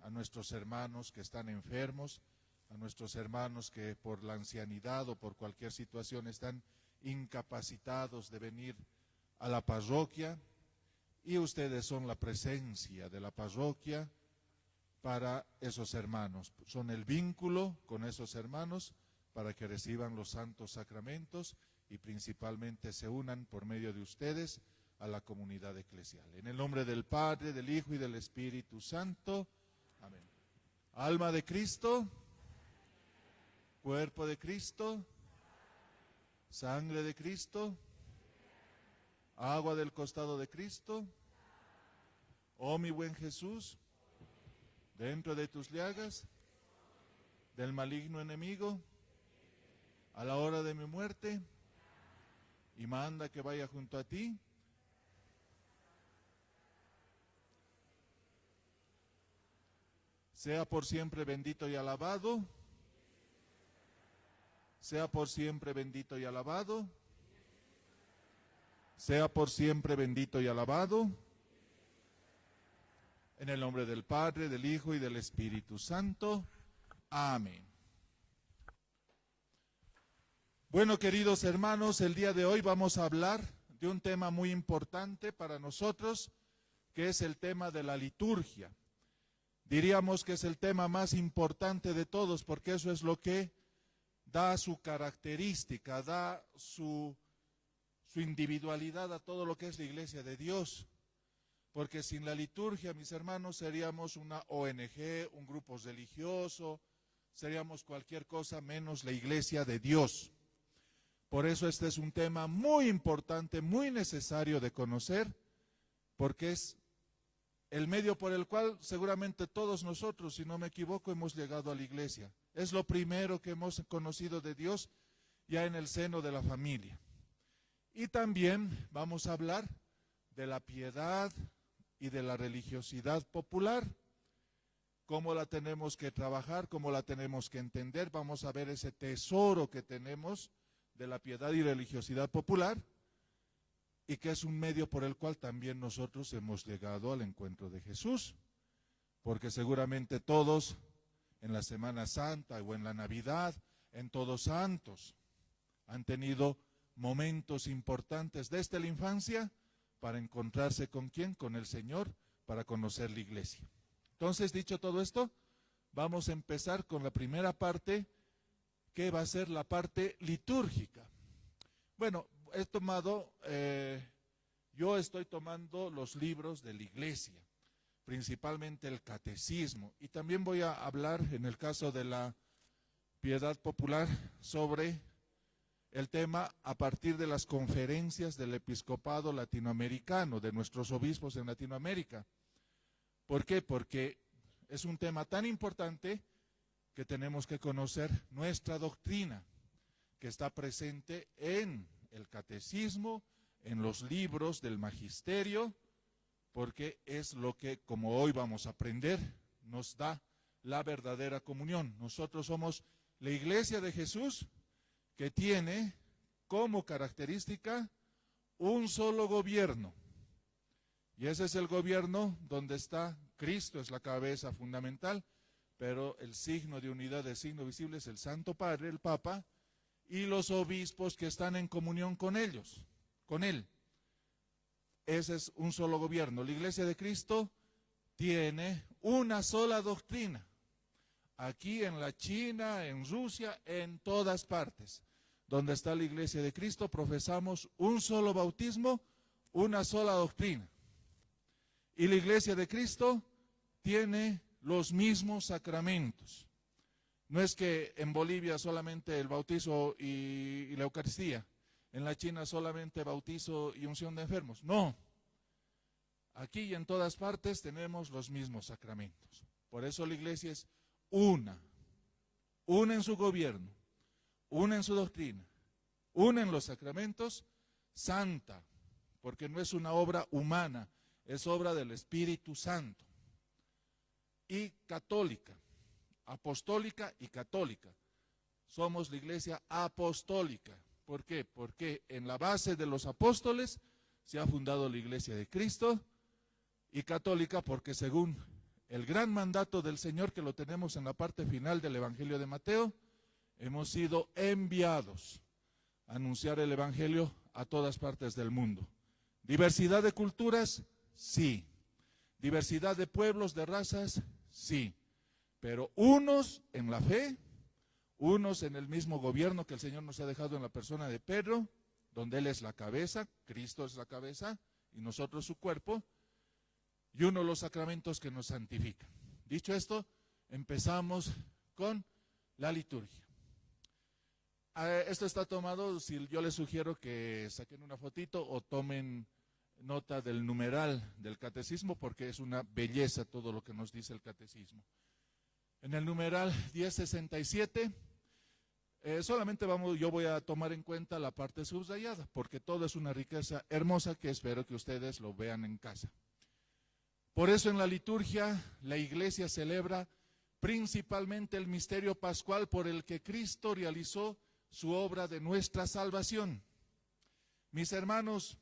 a nuestros hermanos que están enfermos, a nuestros hermanos que por la ancianidad o por cualquier situación están incapacitados de venir a la parroquia, y ustedes son la presencia de la parroquia para esos hermanos. Son el vínculo con esos hermanos para que reciban los santos sacramentos y principalmente se unan por medio de ustedes a la comunidad eclesial. En el nombre del Padre, del Hijo y del Espíritu Santo. Amén. Alma de Cristo, cuerpo de Cristo, sangre de Cristo, agua del costado de Cristo. Oh mi buen Jesús, dentro de tus llagas, del maligno enemigo, a la hora de mi muerte, y manda que vaya junto a ti, sea por siempre bendito y alabado, sea por siempre bendito y alabado, sea por siempre bendito y alabado, en el nombre del Padre, del Hijo y del Espíritu Santo. Amén. Bueno, queridos hermanos, el día de hoy vamos a hablar de un tema muy importante para nosotros, que es el tema de la liturgia. Diríamos que es el tema más importante de todos, porque eso es lo que da su característica, da su individualidad a todo lo que es la Iglesia de Dios. Porque sin la liturgia, mis hermanos, seríamos una ONG, un grupo religioso, seríamos cualquier cosa menos la Iglesia de Dios. Por eso este es un tema muy importante, muy necesario de conocer, porque es el medio por el cual seguramente todos nosotros, si no me equivoco, hemos llegado a la iglesia. Es lo primero que hemos conocido de Dios ya en el seno de la familia. Y también vamos a hablar de la piedad y de la religiosidad popular, cómo la tenemos que trabajar, cómo la tenemos que entender. Vamos a ver ese tesoro que tenemos de la piedad y religiosidad popular, y que es un medio por el cual también nosotros hemos llegado al encuentro de Jesús, porque seguramente todos en la Semana Santa o en la Navidad, en Todos Santos, han tenido momentos importantes desde la infancia para encontrarse ¿con quién? Con el Señor, para conocer la iglesia. Entonces, dicho todo esto, vamos a empezar con la primera parte, que va a ser la parte litúrgica. Bueno, yo estoy tomando los libros de la iglesia, principalmente el catecismo, y también voy a hablar, en el caso de la piedad popular, sobre el tema a partir de las conferencias del episcopado latinoamericano, de nuestros obispos en Latinoamérica. ¿Por qué? Porque es un tema tan importante que tenemos que conocer nuestra doctrina, que está presente en el catecismo, en los libros del magisterio, porque es lo que, como hoy vamos a aprender, nos da la verdadera comunión. Nosotros somos la Iglesia de Jesús, que tiene como característica un solo gobierno. Y ese es el gobierno donde está Cristo, es la cabeza fundamental, pero el signo de unidad, el signo visible, es el Santo Padre, el Papa, y los obispos que están en comunión con ellos, con él. Ese es un solo gobierno. La Iglesia de Cristo tiene una sola doctrina. Aquí en la China, en Rusia, en todas partes donde está la Iglesia de Cristo, profesamos un solo bautismo, una sola doctrina. Y la Iglesia de Cristo tiene los mismos sacramentos. No es que en Bolivia solamente el bautizo y la Eucaristía, en la China solamente bautizo y unción de enfermos. No. Aquí y en todas partes tenemos los mismos sacramentos. Por eso la iglesia es una en su gobierno, una en su doctrina, una en los sacramentos, santa, porque no es una obra humana, es obra del Espíritu Santo. Y católica, apostólica y católica. Somos la iglesia apostólica. ¿Por qué? Porque en la base de los apóstoles se ha fundado la Iglesia de Cristo, y católica porque según el gran mandato del Señor que lo tenemos en la parte final del Evangelio de Mateo. Hemos sido enviados a anunciar el Evangelio a todas partes del mundo. ¿Diversidad de culturas? Sí. ¿Diversidad de pueblos, de razas? Sí. Pero unos en la fe, unos en el mismo gobierno que el Señor nos ha dejado en la persona de Pedro, donde Él es la cabeza, Cristo es la cabeza y nosotros su cuerpo, y uno los sacramentos que nos santifican. Dicho esto, empezamos con la liturgia. Esto está tomado, si yo les sugiero que saquen una fotito o tomen nota del numeral del catecismo, porque es una belleza todo lo que nos dice el catecismo. En el numeral 1067, solamente yo voy a tomar en cuenta la parte subrayada, porque todo es una riqueza hermosa que espero que ustedes lo vean en casa. Por eso en la liturgia la Iglesia celebra principalmente el misterio pascual por el que Cristo realizó su obra de nuestra salvación. Mis hermanos,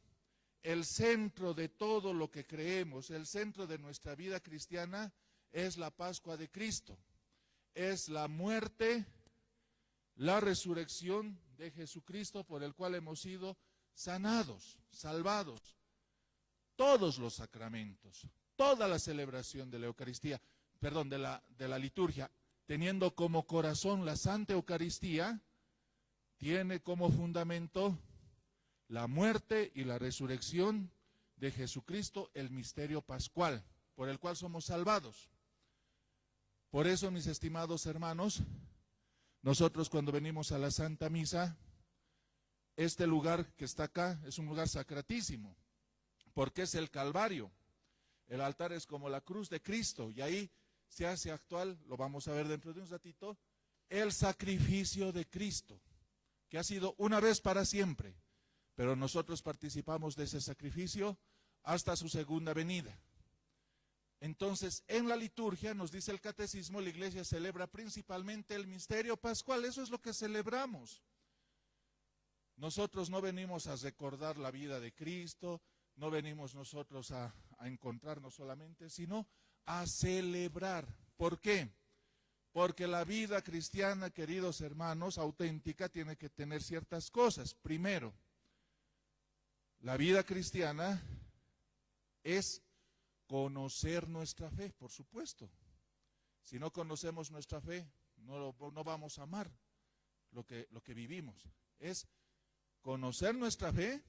el centro de todo lo que creemos, el centro de nuestra vida cristiana es la Pascua de Cristo. Es la muerte, la resurrección de Jesucristo por el cual hemos sido sanados, salvados. Todos los sacramentos, toda la celebración de la Eucaristía, perdón, de la liturgia, teniendo como corazón la Santa Eucaristía, tiene como fundamento la muerte y la resurrección de Jesucristo, el misterio pascual, por el cual somos salvados. Por eso, mis estimados hermanos, nosotros cuando venimos a la Santa Misa, este lugar que está acá es un lugar sacratísimo, porque es el Calvario. El altar es como la cruz de Cristo, y ahí se hace actual, lo vamos a ver dentro de un ratito, el sacrificio de Cristo, que ha sido una vez para siempre, pero nosotros participamos de ese sacrificio hasta su segunda venida. Entonces, en la liturgia, nos dice el catecismo, la Iglesia celebra principalmente el misterio pascual, eso es lo que celebramos. Nosotros no venimos a recordar la vida de Cristo, no venimos nosotros a encontrarnos solamente, sino a celebrar. ¿Por qué? Porque la vida cristiana, queridos hermanos, auténtica, tiene que tener ciertas cosas. Primero, la vida cristiana es conocer nuestra fe, por supuesto. Si no conocemos nuestra fe, no vamos a amar lo que vivimos. Es conocer nuestra fe,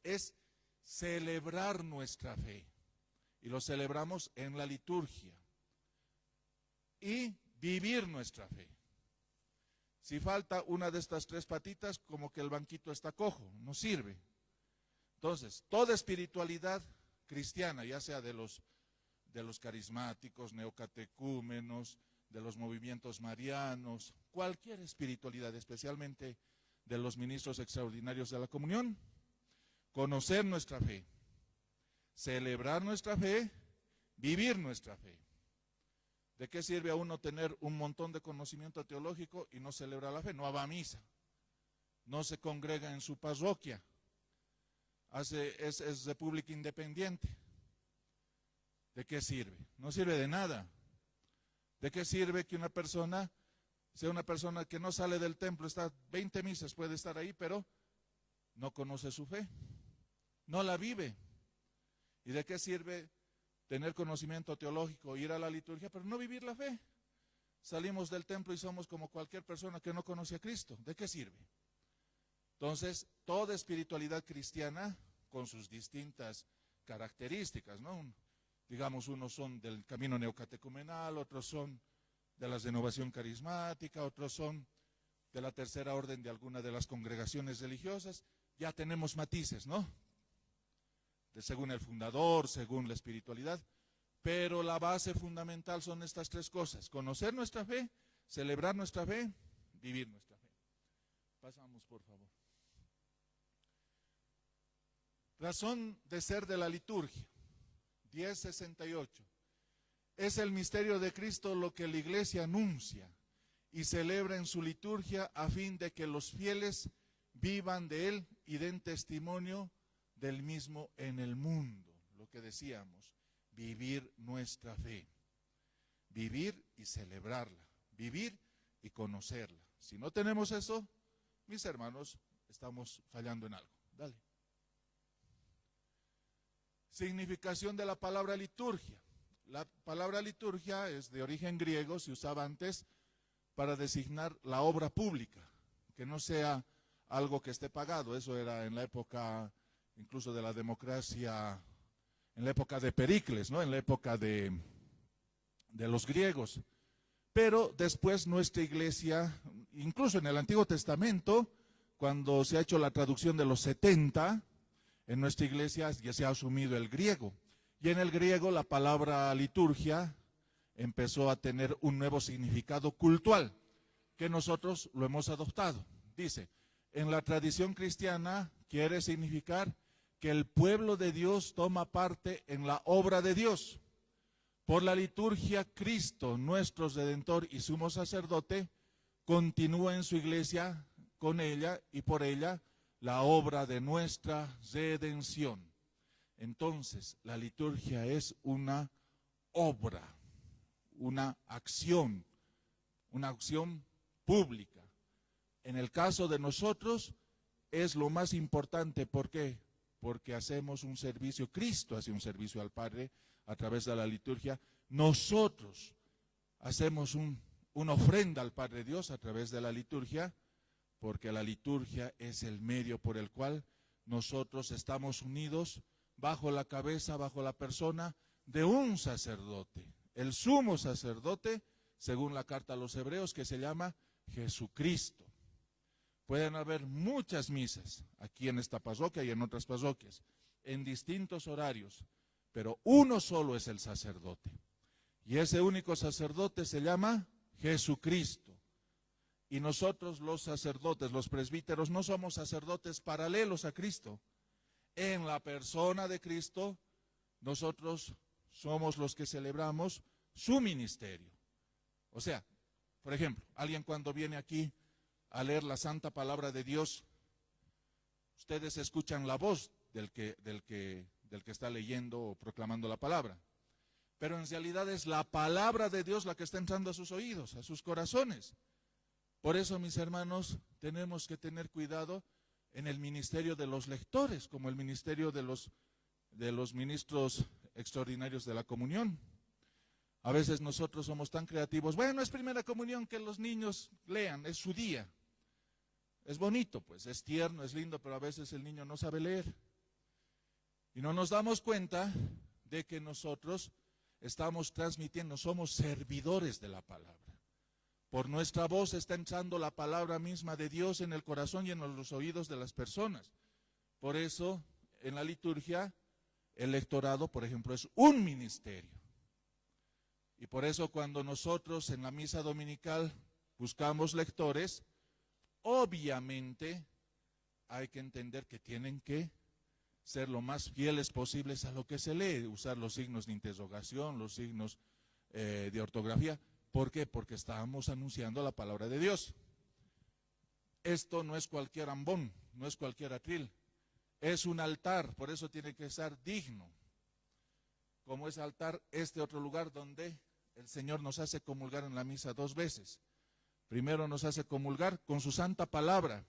es celebrar nuestra fe. Y lo celebramos en la liturgia. Y vivir nuestra fe. Si falta una de estas tres patitas, como que el banquito está cojo, no sirve. Entonces, toda espiritualidad cristiana, ya sea de los carismáticos, neocatecúmenos, de los movimientos marianos, cualquier espiritualidad, especialmente de los ministros extraordinarios de la comunión, conocer nuestra fe, celebrar nuestra fe, vivir nuestra fe. ¿De qué sirve a uno tener un montón de conocimiento teológico y no celebra la fe? No va a misa, no se congrega en su parroquia, es república independiente. ¿De qué sirve? No sirve de nada. ¿De qué sirve que una persona sea una persona que no sale del templo, está 20 misas, puede estar ahí, pero no conoce su fe, no la vive? ¿Y de qué sirve tener conocimiento teológico, ir a la liturgia, pero no vivir la fe? Salimos del templo y somos como cualquier persona que no conoce a Cristo. ¿De qué sirve? Entonces, toda espiritualidad cristiana, con sus distintas características, ¿no? Digamos, unos son del camino neocatecumenal, otros son de la renovación carismática, otros son de la tercera orden de alguna de las congregaciones religiosas. Ya tenemos matices, ¿no? Según el fundador, según la espiritualidad, pero la base fundamental son estas tres cosas: conocer nuestra fe, celebrar nuestra fe, vivir nuestra fe. Pasamos, por favor. Razón de ser de la liturgia, 1068. Es el misterio de Cristo lo que la Iglesia anuncia y celebra en su liturgia a fin de que los fieles vivan de él y den testimonio del mismo en el mundo. Lo que decíamos, vivir nuestra fe. vivir y celebrarla, vivir y conocerla. Si no tenemos eso, mis hermanos, estamos fallando en algo. Dale. Significación de la palabra liturgia. La palabra liturgia es de origen griego, se usaba antes para designar la obra pública, que no sea algo que esté pagado. Eso era en la época incluso de la democracia, en la época de Pericles, ¿no? En la época de los griegos. Pero después nuestra iglesia, incluso en el Antiguo Testamento, cuando se ha hecho la traducción de los 70, en nuestra iglesia ya se ha asumido el griego. Y en el griego la palabra liturgia empezó a tener un nuevo significado cultural, que nosotros lo hemos adoptado. Dice, en la tradición cristiana quiere significar que el pueblo de Dios toma parte en la obra de Dios. Por la liturgia, Cristo, nuestro Redentor y sumo sacerdote, continúa en su iglesia con ella y por ella la obra de nuestra redención. Entonces, la liturgia es una obra, una acción pública. En el caso de nosotros, es lo más importante. ¿Por qué? Porque hacemos un servicio, Cristo hace un servicio al Padre a través de la liturgia. Nosotros hacemos una ofrenda al Padre Dios a través de la liturgia, porque la liturgia es el medio por el cual nosotros estamos unidos bajo la cabeza, bajo la persona de un sacerdote, el sumo sacerdote, según la carta a los Hebreos, que se llama Jesucristo. Pueden haber muchas misas aquí en esta parroquia y en otras parroquias, en distintos horarios, pero uno solo es el sacerdote. Y ese único sacerdote se llama Jesucristo. Y nosotros los sacerdotes, los presbíteros, no somos sacerdotes paralelos a Cristo. En la persona de Cristo, nosotros somos los que celebramos su ministerio. O sea, por ejemplo, alguien cuando viene aquí a leer la santa palabra de Dios, ustedes escuchan la voz del que está leyendo o proclamando la palabra. Pero en realidad es la palabra de Dios la que está entrando a sus oídos, a sus corazones. Por eso, mis hermanos, tenemos que tener cuidado en el ministerio de los lectores, como el ministerio de los ministros extraordinarios de la comunión. A veces nosotros somos tan creativos. Bueno, es primera comunión, que los niños lean, es su día. Es bonito, pues, es tierno, es lindo, pero a veces el niño no sabe leer. Y no nos damos cuenta de que nosotros estamos transmitiendo, somos servidores de la palabra. Por nuestra voz está entrando la palabra misma de Dios en el corazón y en los oídos de las personas. Por eso, en la liturgia, el lectorado, por ejemplo, es un ministerio. Y por eso cuando nosotros en la misa dominical buscamos lectores, obviamente hay que entender que tienen que ser lo más fieles posibles a lo que se lee, usar los signos de interrogación, los signos de ortografía. ¿Por qué? Porque estamos anunciando la palabra de Dios. Esto no es cualquier ambón, no es cualquier atril, es un altar, por eso tiene que ser digno. Como es altar, este otro lugar donde el Señor nos hace comulgar en la misa 2 veces. Primero nos hace comulgar con su santa palabra.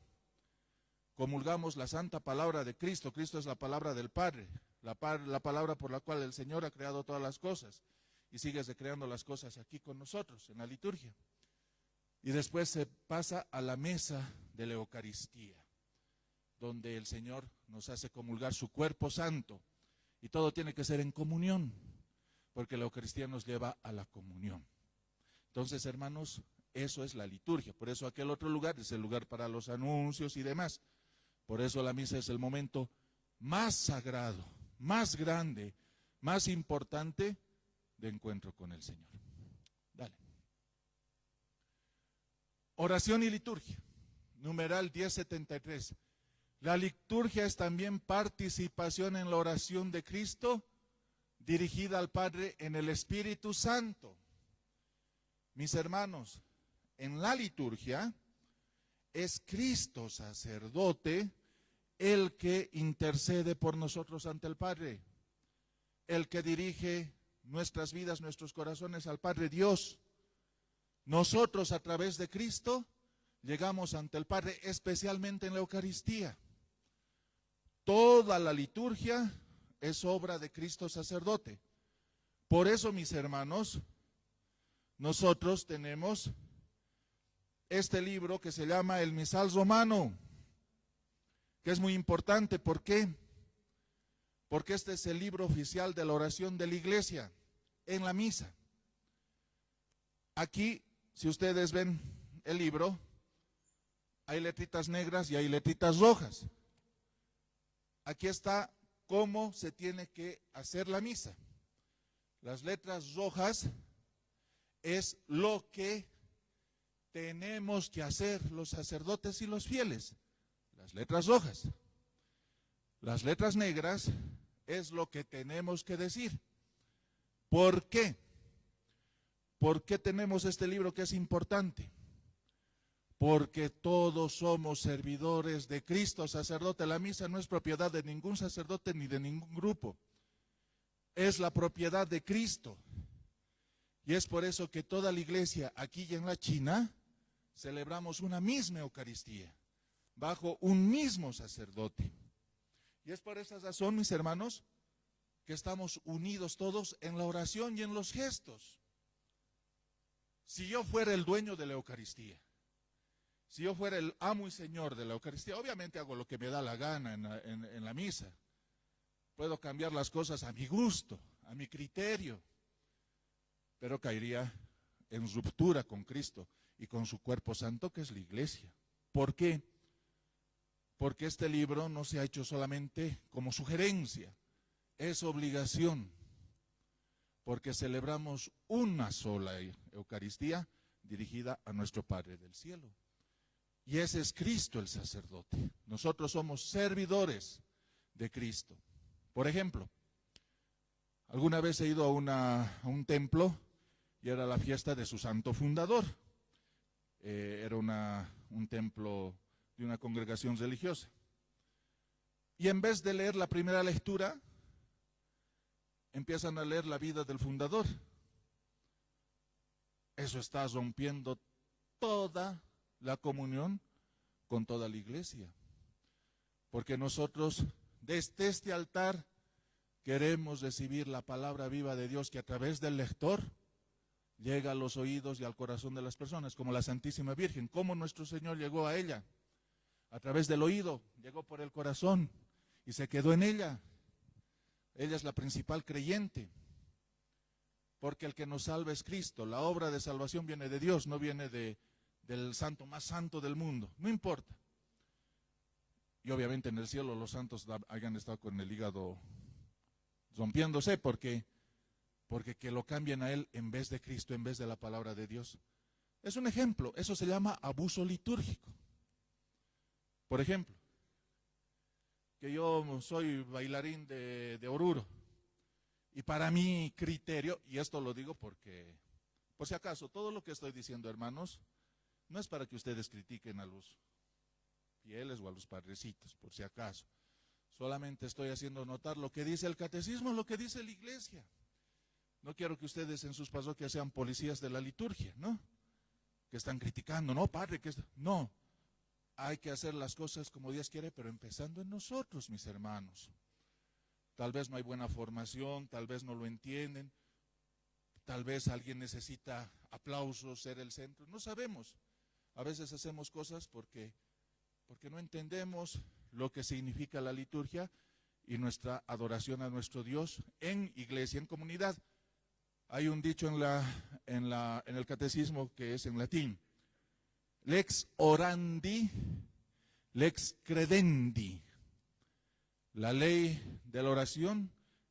Comulgamos la santa palabra de Cristo. Cristo es la palabra del Padre, la palabra por la cual el Señor ha creado todas las cosas. Y sigues recreando las cosas aquí con nosotros, en la liturgia. Y después se pasa a la mesa de la Eucaristía, donde el Señor nos hace comulgar su cuerpo santo. Y todo tiene que ser en comunión, porque la Eucaristía nos lleva a la comunión. Entonces, hermanos, eso es la liturgia. Por eso aquel otro lugar es el lugar para los anuncios y demás. Por eso la misa es el momento más sagrado, más grande, más importante de encuentro con el Señor. Dale. Oración y liturgia. Numeral 1073. La liturgia es también participación en la oración de Cristo dirigida al Padre en el Espíritu Santo. Mis hermanos, en la liturgia es Cristo sacerdote el que intercede por nosotros ante el Padre, el que dirige nuestras vidas, nuestros corazones al Padre Dios. Nosotros a través de Cristo llegamos ante el Padre, especialmente en la Eucaristía. Toda la liturgia es obra de Cristo sacerdote. Por eso, mis hermanos, nosotros tenemos este libro que se llama el Misal Romano, que es muy importante. ¿Por qué? Porque este es el libro oficial de la oración de la iglesia en la misa. Aquí, si ustedes ven el libro, hay letritas negras y hay letritas rojas. Aquí está cómo se tiene que hacer la misa. Las letras rojas es lo que tenemos que hacer los sacerdotes y los fieles. Las letras rojas. Las letras negras es lo que tenemos que decir. ¿Por qué? ¿Por qué tenemos este libro que es importante? Porque todos somos servidores de Cristo, sacerdote. La misa no es propiedad de ningún sacerdote ni de ningún grupo. Es la propiedad de Cristo. Y es por eso que toda la iglesia, aquí y en la China, celebramos una misma Eucaristía, bajo un mismo sacerdote. Y es por esa razón, mis hermanos, que estamos unidos todos en la oración y en los gestos. Si yo fuera el dueño de la Eucaristía, si yo fuera el amo y señor de la Eucaristía, obviamente hago lo que me da la gana en la misa. Puedo cambiar las cosas a mi gusto, a mi criterio, pero caería en ruptura con Cristo y con su cuerpo santo, que es la iglesia. ¿Por qué? Porque este libro no se ha hecho solamente como sugerencia, es obligación, porque celebramos una sola Eucaristía dirigida a nuestro Padre del cielo. Y ese es Cristo el sacerdote. Nosotros somos servidores de Cristo. Por ejemplo, alguna vez he ido a un templo y era la fiesta de su santo fundador. Era un templo de una congregación religiosa. Y en vez de leer la primera lectura, empiezan a leer la vida del fundador. Eso está rompiendo toda la comunión con toda la iglesia. Porque nosotros desde este altar queremos recibir la palabra viva de Dios que a través del lector llega a los oídos y al corazón de las personas, como la Santísima Virgen. ¿Cómo nuestro Señor llegó a ella? A través del oído, llegó por el corazón y se quedó en ella. Ella es la principal creyente, porque el que nos salva es Cristo. La obra de salvación viene de Dios, no viene del santo más santo del mundo, no importa. Y obviamente en el cielo los santos hayan estado con el hígado rompiéndose, porque que lo cambien a él en vez de Cristo, en vez de la palabra de Dios. Es un ejemplo, eso se llama abuso litúrgico. Por ejemplo, que yo soy bailarín de Oruro, y para mi criterio, y esto lo digo porque, por si acaso, todo lo que estoy diciendo, hermanos, no es para que ustedes critiquen a los fieles o a los padrecitos, por si acaso. Solamente estoy haciendo notar lo que dice el catecismo, lo que dice la iglesia. No quiero que ustedes en sus parroquias sean policías de la liturgia, ¿no? Que están criticando, no, padre, no. Hay que hacer las cosas como Dios quiere, pero empezando en nosotros, mis hermanos. Tal vez no hay buena formación, tal vez no lo entienden, tal vez alguien necesita aplausos, ser el centro, no sabemos. A veces hacemos cosas porque no entendemos lo que significa la liturgia y nuestra adoración a nuestro Dios en iglesia, en comunidad. Hay un dicho en el catecismo que es en latín: lex orandi, lex credendi. La ley de la oración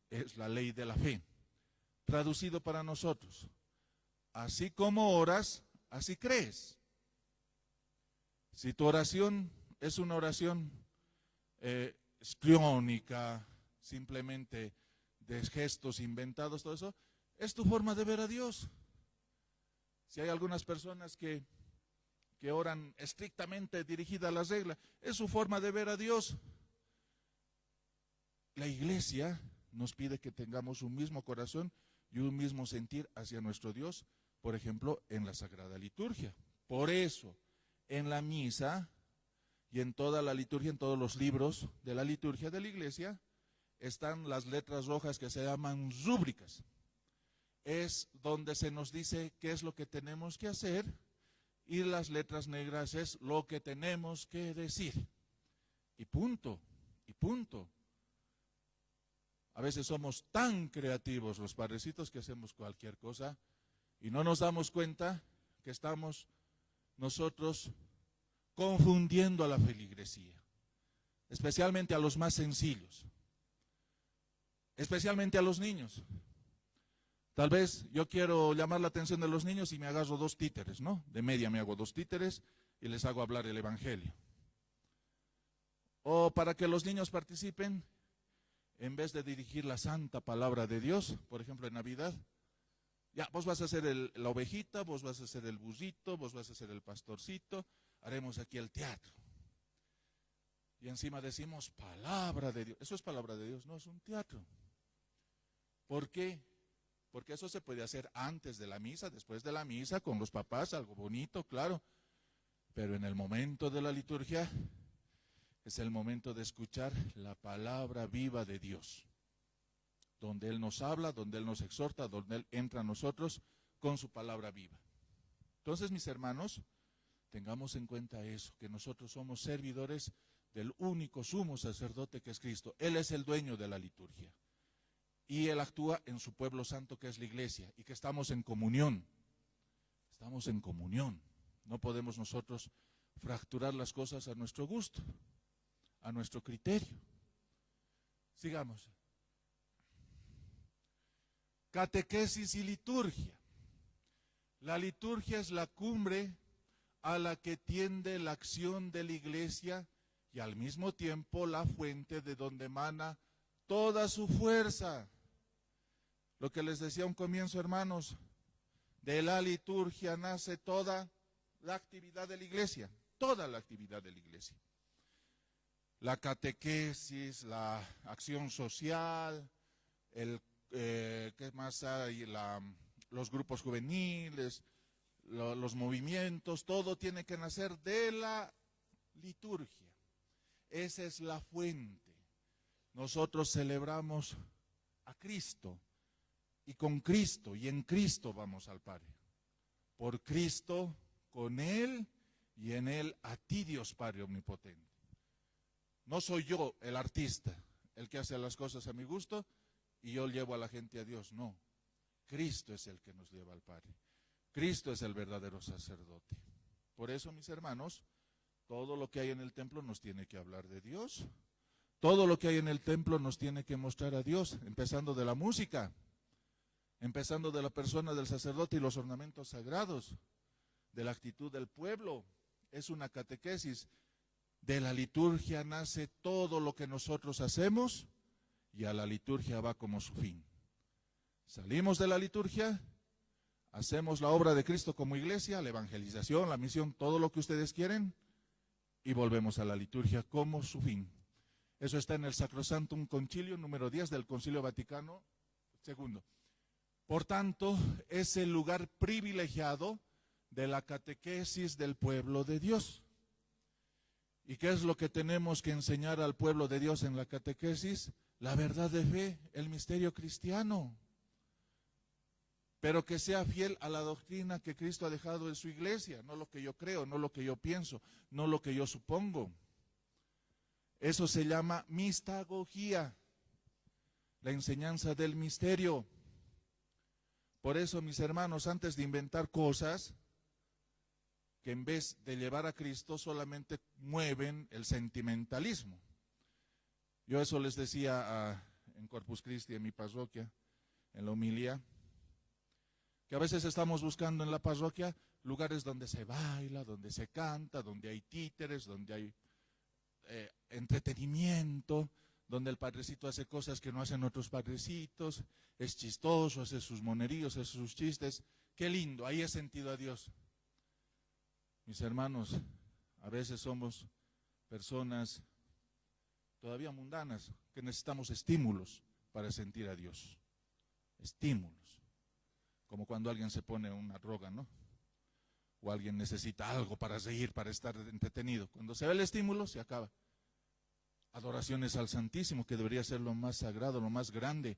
es la ley de la fe. Traducido para nosotros: así como oras, así crees. Si tu oración es una oración escliónica, simplemente de gestos inventados, todo eso, es tu forma de ver a Dios. Si hay algunas personas que oran estrictamente dirigida a las reglas, es su forma de ver a Dios. La iglesia nos pide que tengamos un mismo corazón y un mismo sentir hacia nuestro Dios, por ejemplo, en la Sagrada Liturgia. Por eso, en la misa y en toda la liturgia, en todos los libros de la liturgia de la Iglesia, están las letras rojas que se llaman rúbricas. Es donde se nos dice qué es lo que tenemos que hacer, y las letras negras es lo que tenemos que decir. Y punto, y punto. A veces somos tan creativos los padrecitos que hacemos cualquier cosa y no nos damos cuenta que estamos nosotros confundiendo a la feligresía, especialmente a los más sencillos, especialmente a los niños. Tal vez yo quiero llamar la atención de los niños y me agarro 2 títeres, ¿no? De media me hago 2 títeres y les hago hablar el Evangelio. O para que los niños participen, en vez de dirigir la santa palabra de Dios, por ejemplo en Navidad, ya, vos vas a ser la ovejita, vos vas a ser el burrito, vos vas a ser el pastorcito, haremos aquí el teatro. Y encima decimos palabra de Dios. Eso es palabra de Dios, no es un teatro. ¿Por qué? Porque eso se puede hacer antes de la misa, después de la misa, con los papás, algo bonito, claro. Pero en el momento de la liturgia es el momento de escuchar la palabra viva de Dios, donde Él nos habla, donde Él nos exhorta, donde Él entra a nosotros con su palabra viva. Entonces, mis hermanos, tengamos en cuenta eso, que nosotros somos servidores del único sumo sacerdote que es Cristo. Él es el dueño de la liturgia. Y Él actúa en su pueblo santo que es la iglesia, y que estamos en comunión. Estamos en comunión. No podemos nosotros fracturar las cosas a nuestro gusto, a nuestro criterio. Sigamos. Catequesis y liturgia. La liturgia es la cumbre a la que tiende la acción de la iglesia y al mismo tiempo la fuente de donde emana toda su fuerza. Lo que les decía a un comienzo, hermanos, de la liturgia nace toda la actividad de la iglesia, toda la actividad de la iglesia. La catequesis, la acción social, ¿qué más hay? Los grupos juveniles, los movimientos, todo tiene que nacer de la liturgia. Esa es la fuente. Nosotros celebramos a Cristo, y con Cristo y en Cristo vamos al Padre. Por Cristo, con Él y en Él, a ti Dios Padre omnipotente. No soy yo el artista, el que hace las cosas a mi gusto y yo llevo a la gente a Dios, no. Cristo es el que nos lleva al Padre. Cristo es el verdadero sacerdote. Por eso, mis hermanos, todo lo que hay en el templo nos tiene que hablar de Dios. Todo lo que hay en el templo nos tiene que mostrar a Dios, empezando de la música, empezando de la persona del sacerdote y los ornamentos sagrados, de la actitud del pueblo. Es una catequesis. De la liturgia nace todo lo que nosotros hacemos y a la liturgia va como su fin. Salimos de la liturgia, hacemos la obra de Cristo como iglesia, la evangelización, la misión, todo lo que ustedes quieren, y volvemos a la liturgia como su fin. Eso está en el Sacrosanctum Concilium número 10 del Concilio Vaticano II. Por tanto, es el lugar privilegiado de la catequesis del pueblo de Dios. ¿Y qué es lo que tenemos que enseñar al pueblo de Dios en la catequesis? La verdad de fe, el misterio cristiano. Pero que sea fiel a la doctrina que Cristo ha dejado en su iglesia, no lo que yo creo, no lo que yo pienso, no lo que yo supongo. Eso se llama mistagogía, la enseñanza del misterio. Por eso, mis hermanos, antes de inventar cosas que en vez de llevar a Cristo solamente mueven el sentimentalismo. Yo eso les decía en Corpus Christi, en mi parroquia, en la homilía, que a veces estamos buscando en la parroquia lugares donde se baila, donde se canta, donde hay títeres, donde hay entretenimiento, donde el padrecito hace cosas que no hacen otros padrecitos, es chistoso, hace sus moneríos, hace sus chistes. Qué lindo, ahí he sentido a Dios. Mis hermanos, a veces somos personas todavía mundanas que necesitamos estímulos para sentir a Dios. Estímulos. como cuando alguien se pone una droga, ¿no? O alguien necesita algo para reír, para estar entretenido. Cuando se ve el estímulo, se acaba. Adoraciones al Santísimo, que debería ser lo más sagrado, lo más grande,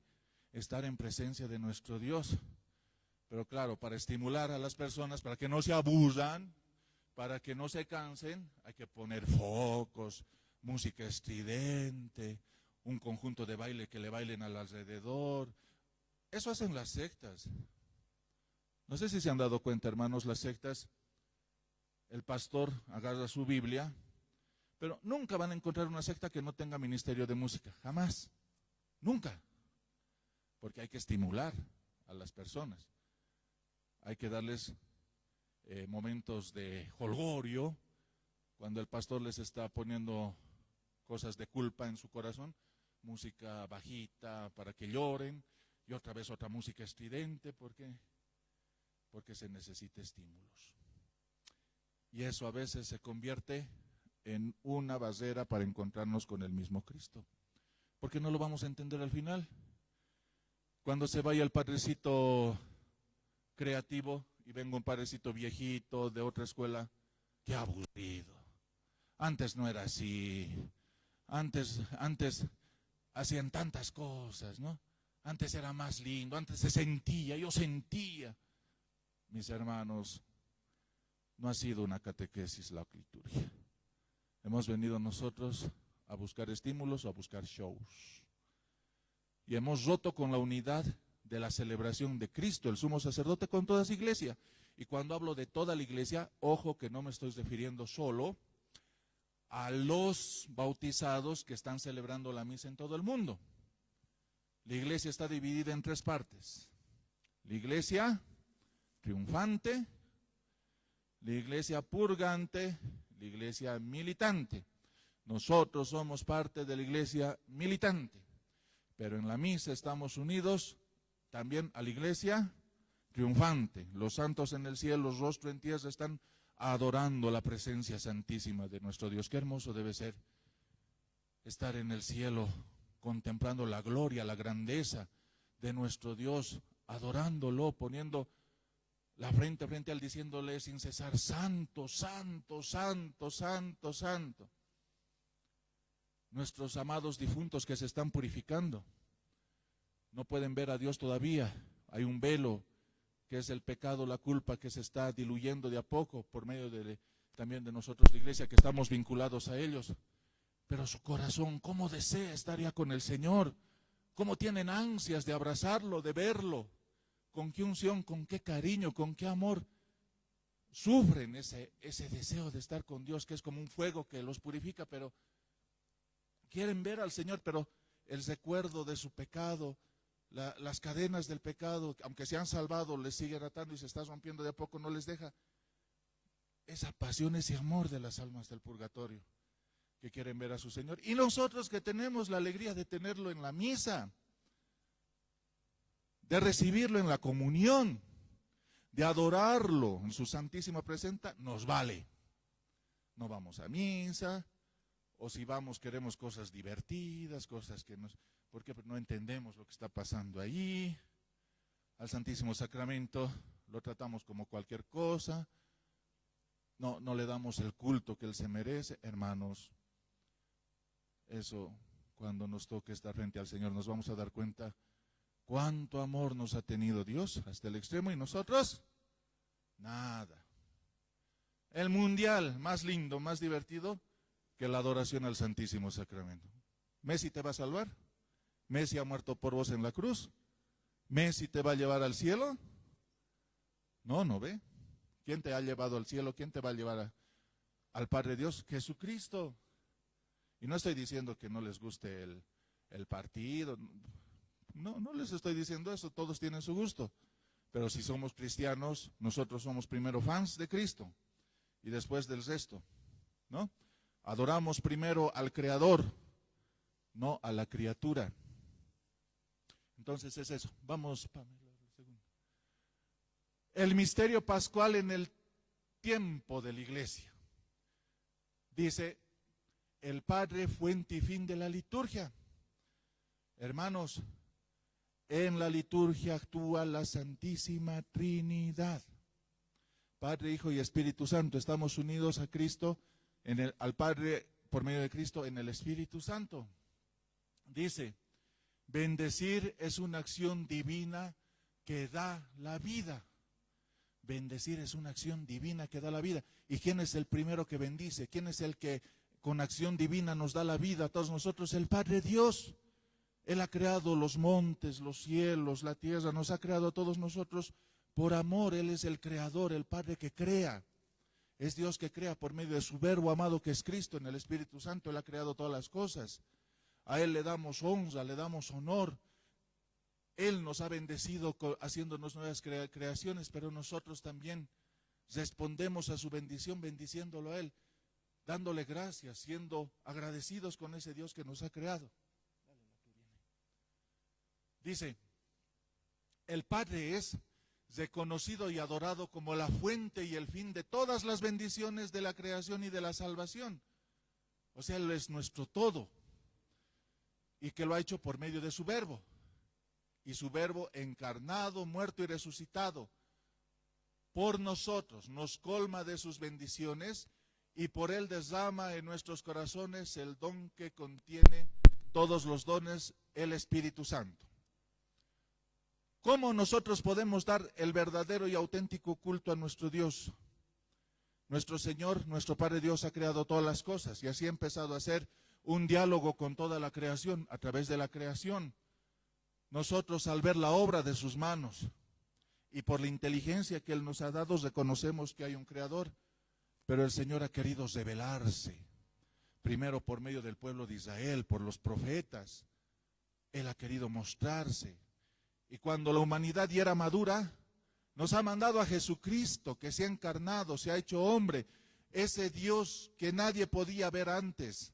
estar en presencia de nuestro Dios. Pero claro, para estimular a las personas, para que no se abusan, para que no se cansen, hay que poner focos, música estridente, un conjunto de baile que le bailen al alrededor. Eso hacen las sectas. No sé si se han dado cuenta, hermanos, las sectas, el pastor agarra su Biblia, pero nunca van a encontrar una secta que no tenga ministerio de música, jamás, nunca, porque hay que estimular a las personas, hay que darles momentos de jolgorio, cuando el pastor les está poniendo cosas de culpa en su corazón, música bajita para que lloren, y otra vez otra música estridente, porque se necesita estímulos. Y eso a veces se convierte en una barrera para encontrarnos con el mismo Cristo, porque no lo vamos a entender al final. Cuando se vaya el padrecito creativo y venga un padrecito viejito de otra escuela, qué aburrido. Antes no era así. Antes hacían tantas cosas, ¿no? Antes era más lindo, antes se sentía, yo sentía. Mis hermanos, no ha sido una catequesis la liturgia. Hemos venido nosotros a buscar estímulos, a buscar shows. Y hemos roto con la unidad de la celebración de Cristo, el sumo sacerdote, con toda su iglesia. Y cuando hablo de toda la iglesia, ojo que no me estoy refiriendo solo a los bautizados que están celebrando la misa en todo el mundo. La iglesia está dividida en tres partes. La iglesia triunfante, la iglesia purgante, la iglesia militante. Nosotros somos parte de la iglesia militante, pero en la misa estamos unidos también a la iglesia triunfante. Los santos en el cielo, rostro en tierra, están adorando la presencia santísima de nuestro Dios. Qué hermoso debe ser estar en el cielo, contemplando la gloria, la grandeza de nuestro Dios, adorándolo, poniendo la frente a él, diciéndole sin cesar: santo, santo, santo, santo, santo. Nuestros amados difuntos que se están purificando no pueden ver a Dios todavía. Hay un velo que es el pecado, la culpa, que se está diluyendo de a poco por medio también de nosotros, la iglesia, que estamos vinculados a ellos. Pero su corazón, cómo desea estar ya con el Señor, cómo tienen ansias de abrazarlo, de verlo, con qué unción, con qué cariño, con qué amor. Sufren ese deseo de estar con Dios, que es como un fuego que los purifica, pero quieren ver al Señor, pero el recuerdo de su pecado, las cadenas del pecado, aunque se han salvado, les siguen atando y se está rompiendo de a poco, no les deja esa pasión, ese amor de las almas del purgatorio, que quieren ver a su Señor. Y nosotros que tenemos la alegría de tenerlo en la misa, de recibirlo en la comunión, de adorarlo en su santísima presencia, nos vale. No vamos a misa, o si vamos queremos cosas divertidas, cosas que porque no entendemos lo que está pasando ahí. Al Santísimo Sacramento lo tratamos como cualquier cosa, no le damos el culto que Él se merece. Hermanos, eso, cuando nos toque estar frente al Señor, nos vamos a dar cuenta cuánto amor nos ha tenido Dios hasta el extremo, y nosotros, nada. El mundial más lindo, más divertido que la adoración al Santísimo Sacramento. ¿Messi te va a salvar? ¿Messi ha muerto por vos en la cruz? ¿Messi te va a llevar al cielo? No ve. ¿Quién te ha llevado al cielo? ¿Quién te va a llevar al Padre Dios? Jesucristo. Y no estoy diciendo que no les guste el partido. No les estoy diciendo eso, todos tienen su gusto. Pero si somos cristianos, nosotros somos primero fans de Cristo y después del resto, ¿no? Adoramos primero al Creador, no a la criatura. Entonces es eso. Vamos, Pamela, el misterio pascual en el tiempo de la iglesia. Dice, el Padre, fuente y fin de la liturgia. Hermanos, En la liturgia actúa la Santísima Trinidad. Padre, Hijo y Espíritu Santo. Estamos unidos a Cristo, al Padre por medio de Cristo en el Espíritu Santo. Dice, bendecir es una acción divina que da la vida. Bendecir es una acción divina que da la vida. ¿Y quién es el primero que bendice? ¿Quién es el que con acción divina nos da la vida a todos nosotros? El Padre Dios. Él ha creado los montes, los cielos, la tierra, nos ha creado a todos nosotros por amor. Él es el creador, el Padre que crea. Es Dios que crea por medio de su verbo amado que es Cristo en el Espíritu Santo. Él ha creado todas las cosas. A Él le damos honra, le damos honor. Él nos ha bendecido haciéndonos nuevas creaciones, pero nosotros también respondemos a su bendición bendiciéndolo a Él, dándole gracias, siendo agradecidos con ese Dios que nos ha creado. Dice, el Padre es reconocido y adorado como la fuente y el fin de todas las bendiciones de la creación y de la salvación. O sea, Él es nuestro todo y que lo ha hecho por medio de su verbo. Y su verbo encarnado, muerto y resucitado por nosotros nos colma de sus bendiciones y por Él derrama en nuestros corazones el don que contiene todos los dones, el Espíritu Santo. ¿Cómo nosotros podemos dar el verdadero y auténtico culto a nuestro Dios? Nuestro Señor, nuestro Padre Dios ha creado todas las cosas y así ha empezado a hacer un diálogo con toda la creación, a través de la creación. Nosotros al ver la obra de sus manos y por la inteligencia que Él nos ha dado, reconocemos que hay un Creador, pero el Señor ha querido revelarse, primero por medio del pueblo de Israel, por los profetas. Él ha querido mostrarse. Y cuando la humanidad ya era madura, nos ha mandado a Jesucristo, que se ha encarnado, se ha hecho hombre, ese Dios que nadie podía ver antes,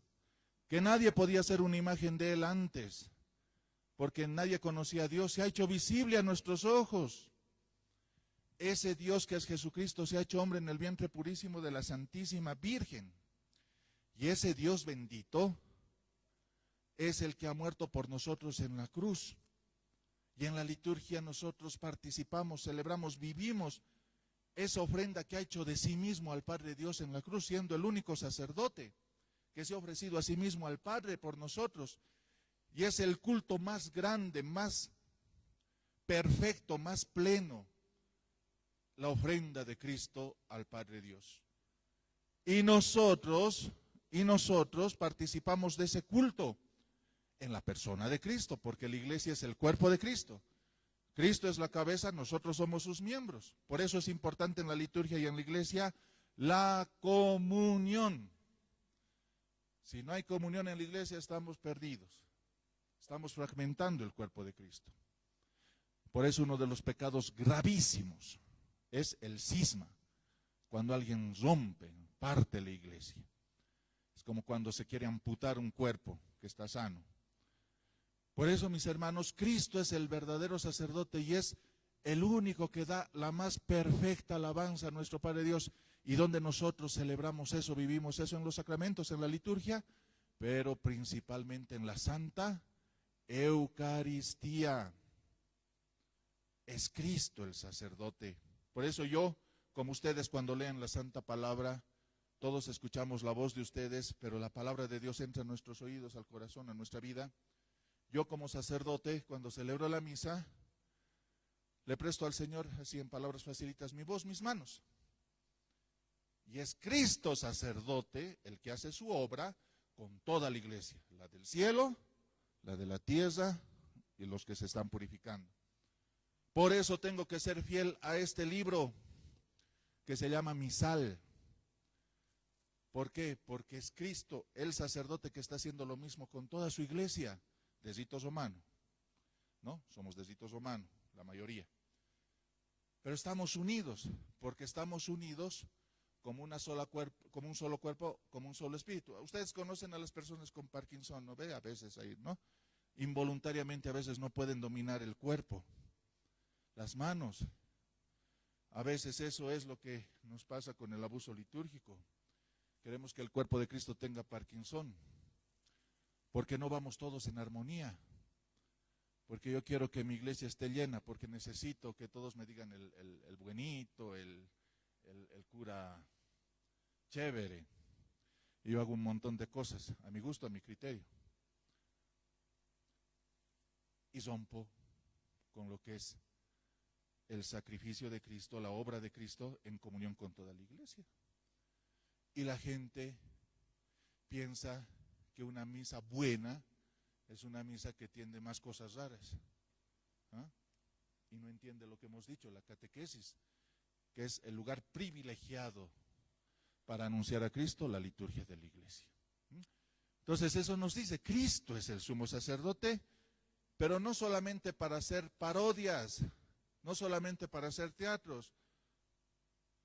que nadie podía ser una imagen de Él antes, porque nadie conocía a Dios, se ha hecho visible a nuestros ojos. Ese Dios que es Jesucristo se ha hecho hombre en el vientre purísimo de la Santísima Virgen. Y ese Dios bendito es el que ha muerto por nosotros en la cruz. Y en la liturgia nosotros participamos, celebramos, vivimos esa ofrenda que ha hecho de sí mismo al Padre Dios en la cruz, siendo el único sacerdote que se ha ofrecido a sí mismo al Padre por nosotros. Y es el culto más grande, más perfecto, más pleno, la ofrenda de Cristo al Padre Dios. Y nosotros participamos de ese culto en la persona de Cristo, porque la iglesia es el cuerpo de Cristo. Cristo es la cabeza, nosotros somos sus miembros. Por eso es importante en la liturgia y en la iglesia la comunión. Si no hay comunión en la iglesia, estamos perdidos. Estamos fragmentando el cuerpo de Cristo. Por eso uno de los pecados gravísimos es el cisma. Cuando alguien rompe, parte la iglesia. Es como cuando se quiere amputar un cuerpo que está sano. Por eso, mis hermanos, Cristo es el verdadero sacerdote y es el único que da la más perfecta alabanza a nuestro Padre Dios. Y donde nosotros celebramos eso, vivimos eso en los sacramentos, en la liturgia, pero principalmente en la Santa Eucaristía. Es Cristo el sacerdote. Por eso yo, como ustedes cuando leen la Santa Palabra, todos escuchamos la voz de ustedes, pero la palabra de Dios entra a nuestros oídos, al corazón, a nuestra vida. Yo como sacerdote, cuando celebro la misa, le presto al Señor, así en palabras facilitas, mi voz, mis manos. Y es Cristo sacerdote el que hace su obra con toda la iglesia, la del cielo, la de la tierra y los que se están purificando. Por eso tengo que ser fiel a este libro que se llama Misal. ¿Por qué? Porque es Cristo, el sacerdote, que está haciendo lo mismo con toda su iglesia de rito romano. ¿No? Somos de rito romano, la mayoría. Pero estamos unidos, porque estamos unidos como una sola como un solo cuerpo, como un solo espíritu. Ustedes conocen a las personas con Parkinson, ¿no ve? A veces ahí, ¿no? Involuntariamente a veces no pueden dominar el cuerpo, las manos. A veces eso es lo que nos pasa con el abuso litúrgico. Queremos que el cuerpo de Cristo tenga Parkinson, porque no vamos todos en armonía. porque yo quiero que mi iglesia esté llena, porque necesito que todos me digan el buenito, el cura chévere. Y yo hago un montón de cosas, a mi gusto, a mi criterio. Y rompo con lo que es el sacrificio de Cristo, la obra de Cristo en comunión con toda la iglesia. Y la gente piensa que una misa buena es una misa que tiene más cosas raras. ¿Ah? Y no entiende lo que hemos dicho, la catequesis, que es el lugar privilegiado para anunciar a Cristo, la liturgia de la iglesia. Entonces eso nos dice, Cristo es el sumo sacerdote, pero no solamente para hacer parodias, no solamente para hacer teatros.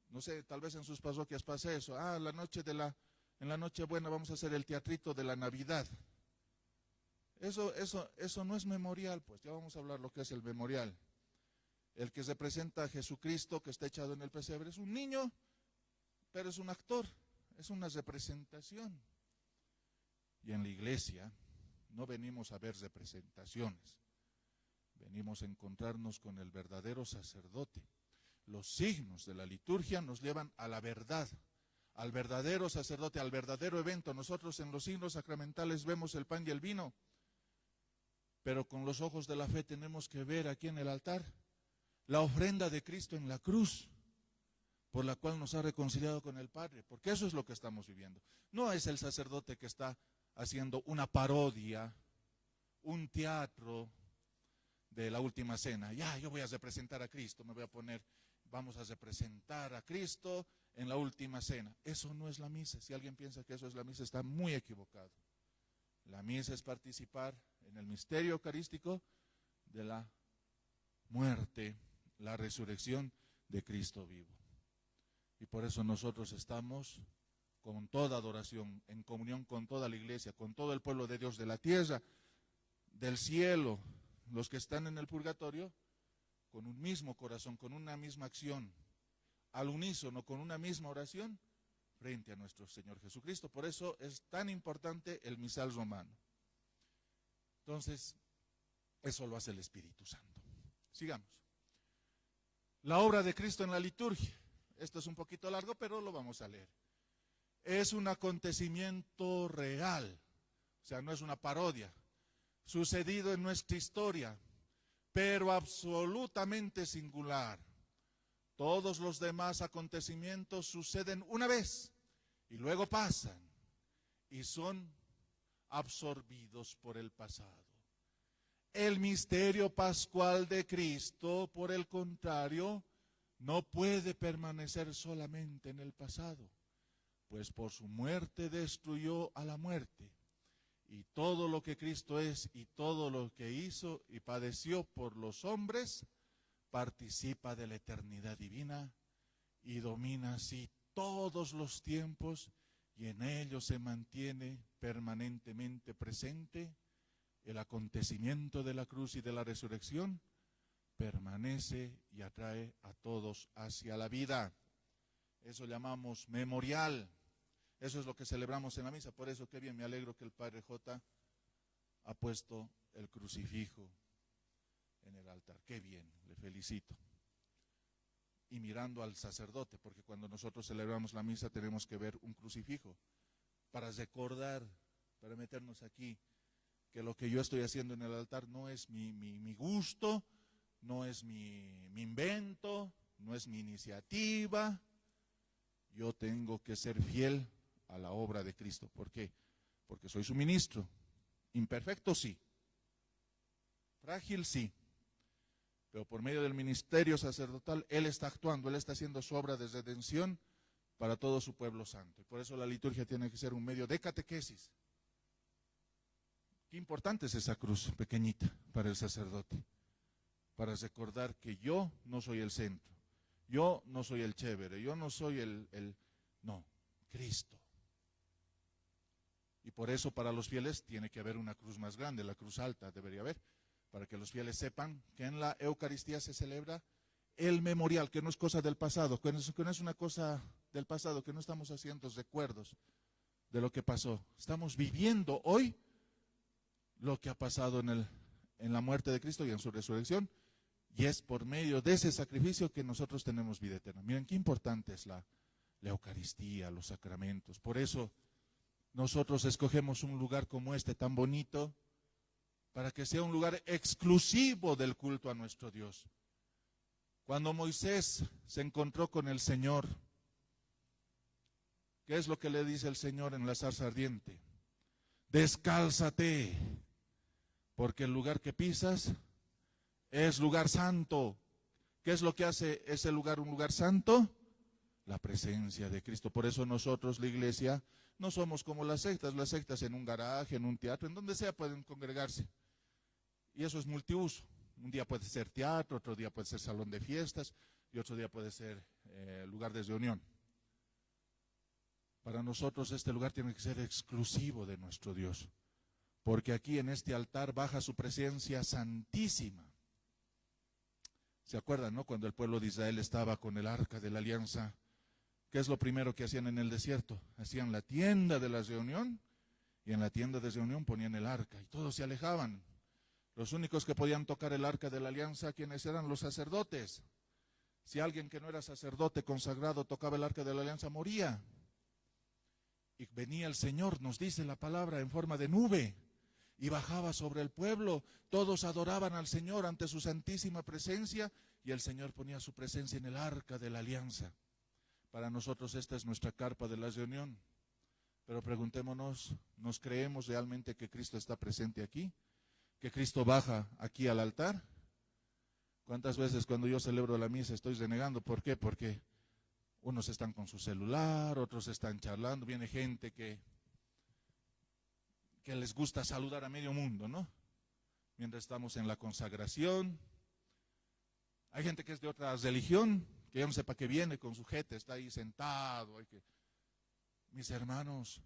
No sé, tal vez en sus parroquias pasa eso. En la Nochebuena vamos a hacer el teatrito de la Navidad. Eso no es memorial, pues ya vamos a hablar lo que es el memorial. El que representa a Jesucristo que está echado en el pesebre es un niño, pero es un actor, es una representación. Y en la iglesia no venimos a ver representaciones, venimos a encontrarnos con el verdadero sacerdote. Los signos de la liturgia nos llevan a la verdad, al verdadero sacerdote, al verdadero evento. Nosotros en los signos sacramentales vemos el pan y el vino, pero con los ojos de la fe tenemos que ver aquí en el altar la ofrenda de Cristo en la cruz, por la cual nos ha reconciliado con el Padre, porque eso es lo que estamos viviendo. No es el sacerdote que está haciendo una parodia, un teatro de la última cena. Ya, yo voy a representar a Cristo, vamos a representar a Cristo en la última cena. Eso no es la misa. Si alguien piensa que eso es la misa, está muy equivocado. La misa es participar en el misterio eucarístico de la muerte, la resurrección de Cristo vivo. Y por eso nosotros estamos con toda adoración, en comunión con toda la iglesia, con todo el pueblo de Dios de la tierra, del cielo, los que están en el purgatorio, con un mismo corazón, con una misma acción, al unísono, con una misma oración, frente a nuestro Señor Jesucristo. Por eso es tan importante el misal romano. Entonces, eso lo hace el Espíritu Santo. Sigamos. La obra de Cristo en la liturgia. Esto es un poquito largo, pero lo vamos a leer. Es un acontecimiento real, o sea, no es una parodia, sucedido en nuestra historia, pero absolutamente singular. Todos los demás acontecimientos suceden una vez y luego pasan y son absorbidos por el pasado. El misterio pascual de Cristo, por el contrario, no puede permanecer solamente en el pasado, pues por su muerte destruyó a la muerte. Y todo lo que Cristo es y todo lo que hizo y padeció por los hombres, participa de la eternidad divina y domina así todos los tiempos, y en ellos se mantiene permanentemente presente el acontecimiento de la cruz y de la resurrección, permanece y atrae a todos hacia la vida. Eso llamamos memorial. Eso es lo que celebramos en la misa. Por eso, qué bien, me alegro que el Padre J ha puesto el crucifijo en el altar. Qué bien, le felicito. Y mirando al sacerdote, porque cuando nosotros celebramos la misa tenemos que ver un crucifijo para recordar, para meternos aquí, que lo que yo estoy haciendo en el altar no es mi gusto, no es mi invento, no es mi iniciativa. Yo tengo que ser fiel a la obra de Cristo. ¿Por qué? Porque soy su ministro. Imperfecto, sí. Frágil, sí. Pero por medio del ministerio sacerdotal, Él está actuando, Él está haciendo su obra de redención para todo su pueblo santo. Y por eso la liturgia tiene que ser un medio de catequesis. Qué importante es esa cruz pequeñita para el sacerdote, para recordar que yo no soy el centro, yo no soy el chévere, yo no soy no, Cristo. Y por eso para los fieles tiene que haber una cruz más grande, la cruz alta debería haber, para que los fieles sepan que en la Eucaristía se celebra el memorial, que no es cosa del pasado, que no es una cosa del pasado, que no estamos haciendo recuerdos de lo que pasó. Estamos viviendo hoy lo que ha pasado en la muerte de Cristo y en su resurrección, y es por medio de ese sacrificio que nosotros tenemos vida eterna. Miren qué importante es la Eucaristía, los sacramentos. Por eso nosotros escogemos un lugar como este tan bonito, para que sea un lugar exclusivo del culto a nuestro Dios. Cuando Moisés se encontró con el Señor, ¿qué es lo que le dice el Señor en la zarza ardiente? Descálzate, porque el lugar que pisas es lugar santo. ¿Qué es lo que hace ese lugar un lugar santo? La presencia de Cristo. Por eso nosotros, la iglesia, no somos como las sectas en un garaje, en un teatro, en donde sea pueden congregarse. Y eso es multiuso. Un día puede ser teatro, otro día puede ser salón de fiestas y otro día puede ser lugar de reunión. Para nosotros este lugar tiene que ser exclusivo de nuestro Dios, porque aquí en este altar baja su presencia santísima. ¿Se acuerdan, no? Cuando el pueblo de Israel estaba con el arca de la alianza, ¿qué es lo primero que hacían en el desierto? Hacían la tienda de la reunión, y en la tienda de reunión ponían el arca, y todos se alejaban. Los únicos que podían tocar el arca de la alianza, ¿quiénes eran? Los sacerdotes. Si alguien que no era sacerdote consagrado tocaba el arca de la alianza, moría. Y venía el Señor, nos dice la palabra, en forma de nube, y bajaba sobre el pueblo. Todos adoraban al Señor ante su santísima presencia, y el Señor ponía su presencia en el arca de la alianza. Para nosotros esta es nuestra carpa de la reunión. Pero preguntémonos, ¿nos creemos realmente que Cristo está presente aquí? ¿Que Cristo baja aquí al altar? ¿Cuántas veces cuando yo celebro la misa estoy renegando? ¿Por qué? Porque unos están con su celular, otros están charlando, viene gente que les gusta saludar a medio mundo, ¿no? Mientras estamos en la consagración. Hay gente que es de otra religión, que yo no sé para qué viene con su jeta, está ahí sentado. Mis hermanos,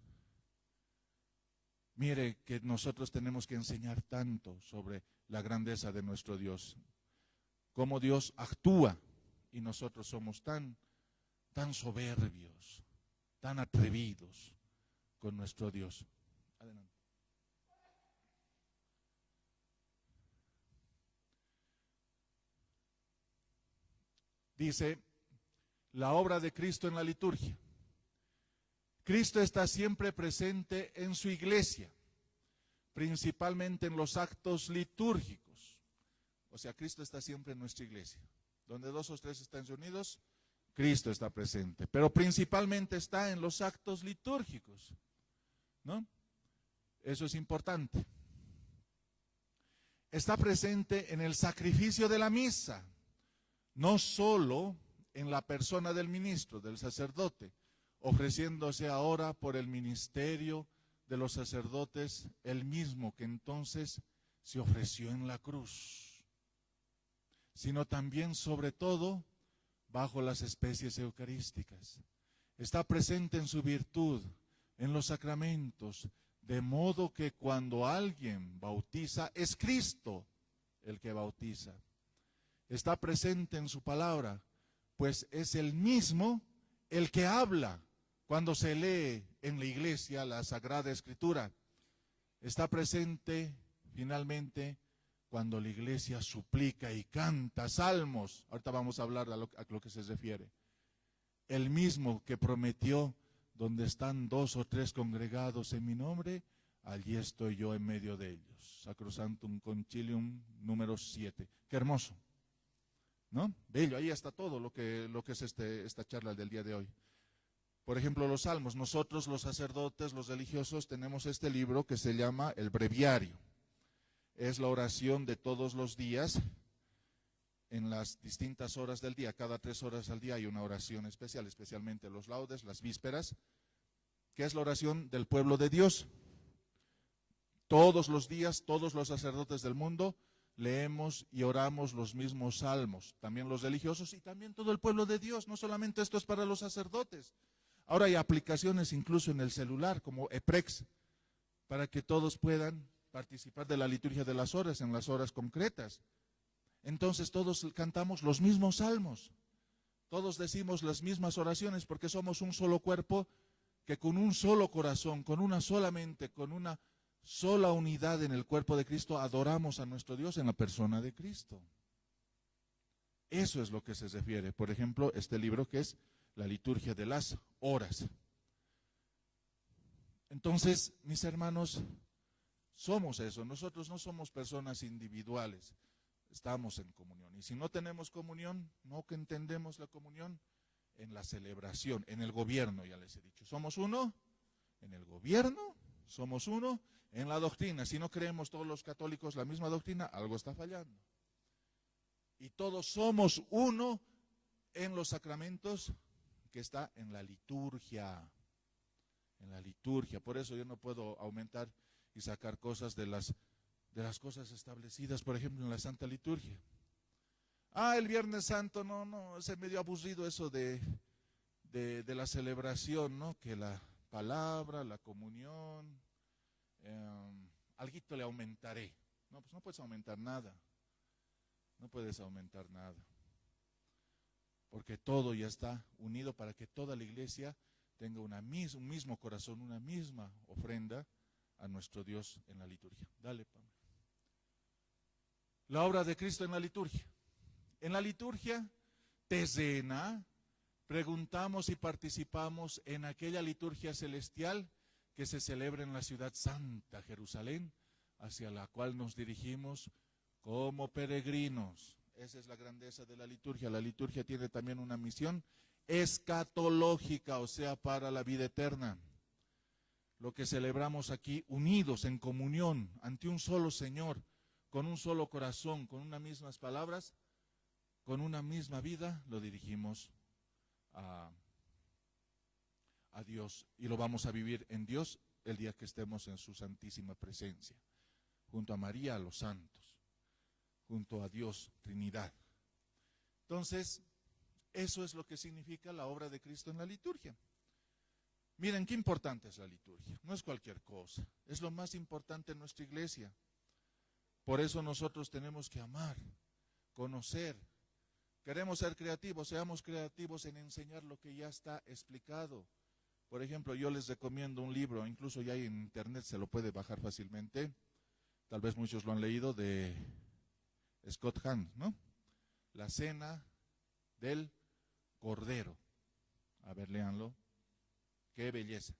mire que nosotros tenemos que enseñar tanto sobre la grandeza de nuestro Dios, cómo Dios actúa, y nosotros somos tan soberbios, tan atrevidos con nuestro Dios. Adelante. Dice, la obra de Cristo en la liturgia. Cristo está siempre presente en su iglesia, principalmente en los actos litúrgicos. O sea, Cristo está siempre en nuestra iglesia. Donde dos o tres están reunidos, Cristo está presente. Pero principalmente está en los actos litúrgicos, ¿no? Eso es importante. Está presente en el sacrificio de la misa, no solo en la persona del ministro, del sacerdote, ofreciéndose ahora por el ministerio de los sacerdotes, el mismo que entonces se ofreció en la cruz, sino también, sobre todo, bajo las especies eucarísticas. Está presente en su virtud, en los sacramentos, de modo que cuando alguien bautiza, es Cristo el que bautiza. Está presente en su palabra, pues es el mismo el que habla cuando se lee en la iglesia la Sagrada Escritura. Está presente finalmente cuando la iglesia suplica y canta salmos. Ahorita vamos a hablar a lo que se refiere. El mismo que prometió, donde están dos o tres congregados en mi nombre, allí estoy yo en medio de ellos. Sacrosanctum Concilium número 7. Qué hermoso, ¿no? Bello, ahí está todo lo que es esta charla del día de hoy. Por ejemplo, los salmos. Nosotros, los sacerdotes, los religiosos, tenemos este libro que se llama el breviario. Es la oración de todos los días, en las distintas horas del día. Cada 3 horas al día hay una oración especial, especialmente los laudes, las vísperas, que es la oración del pueblo de Dios. Todos los días, todos los sacerdotes del mundo leemos y oramos los mismos salmos, también los religiosos y también todo el pueblo de Dios. No solamente esto es para los sacerdotes. Ahora hay aplicaciones incluso en el celular, como EPREX, para que todos puedan participar de la liturgia de las horas, en las horas concretas. Entonces todos cantamos los mismos salmos, todos decimos las mismas oraciones, porque somos un solo cuerpo que con un solo corazón, con una sola mente, con una sola unidad en el cuerpo de Cristo, adoramos a nuestro Dios en la persona de Cristo. Eso es lo que se refiere. Por ejemplo, este libro que es la liturgia de las horas. Entonces, mis hermanos, somos eso. Nosotros no somos personas individuales. Estamos en comunión. Y si no tenemos comunión, no que entendemos la comunión en la celebración, en el gobierno, ya les he dicho. Somos uno en el gobierno, somos uno en la doctrina. Si no creemos todos los católicos la misma doctrina, algo está fallando. Y todos somos uno en los sacramentos, que está en la liturgia. En la liturgia. Por eso yo no puedo aumentar y sacar cosas de las cosas establecidas, por ejemplo, en la Santa Liturgia. El Viernes Santo, no, se me dio aburrido eso de la celebración, ¿no? Que la palabra, la comunión, alguito le aumentaré. No, pues no puedes aumentar nada. No puedes aumentar nada. Porque todo ya está unido para que toda la iglesia tenga un mismo corazón, una misma ofrenda a nuestro Dios en la liturgia. Dale, Pablo. La obra de Cristo en la liturgia. En la liturgia terrena, preguntamos y participamos en aquella liturgia celestial que se celebra en la ciudad santa, Jerusalén, hacia la cual nos dirigimos como peregrinos. Esa es la grandeza de la liturgia. La liturgia tiene también una misión escatológica, o sea, para la vida eterna. Lo que celebramos aquí, unidos en comunión, ante un solo Señor, con un solo corazón, con unas mismas palabras, con una misma vida, lo dirigimos a Dios. Y lo vamos a vivir en Dios el día que estemos en su santísima presencia, junto a María, a los santos, junto a Dios, Trinidad. Entonces, eso es lo que significa la obra de Cristo en la liturgia. Miren, qué importante es la liturgia. No es cualquier cosa. Es lo más importante en nuestra iglesia. Por eso nosotros tenemos que amar, conocer. Queremos ser creativos, seamos creativos en enseñar lo que ya está explicado. Por ejemplo, yo les recomiendo un libro, incluso ya en internet se lo puede bajar fácilmente. Tal vez muchos lo han leído, de Scott Hahn, ¿no? La cena del Cordero. A ver, léanlo. Qué belleza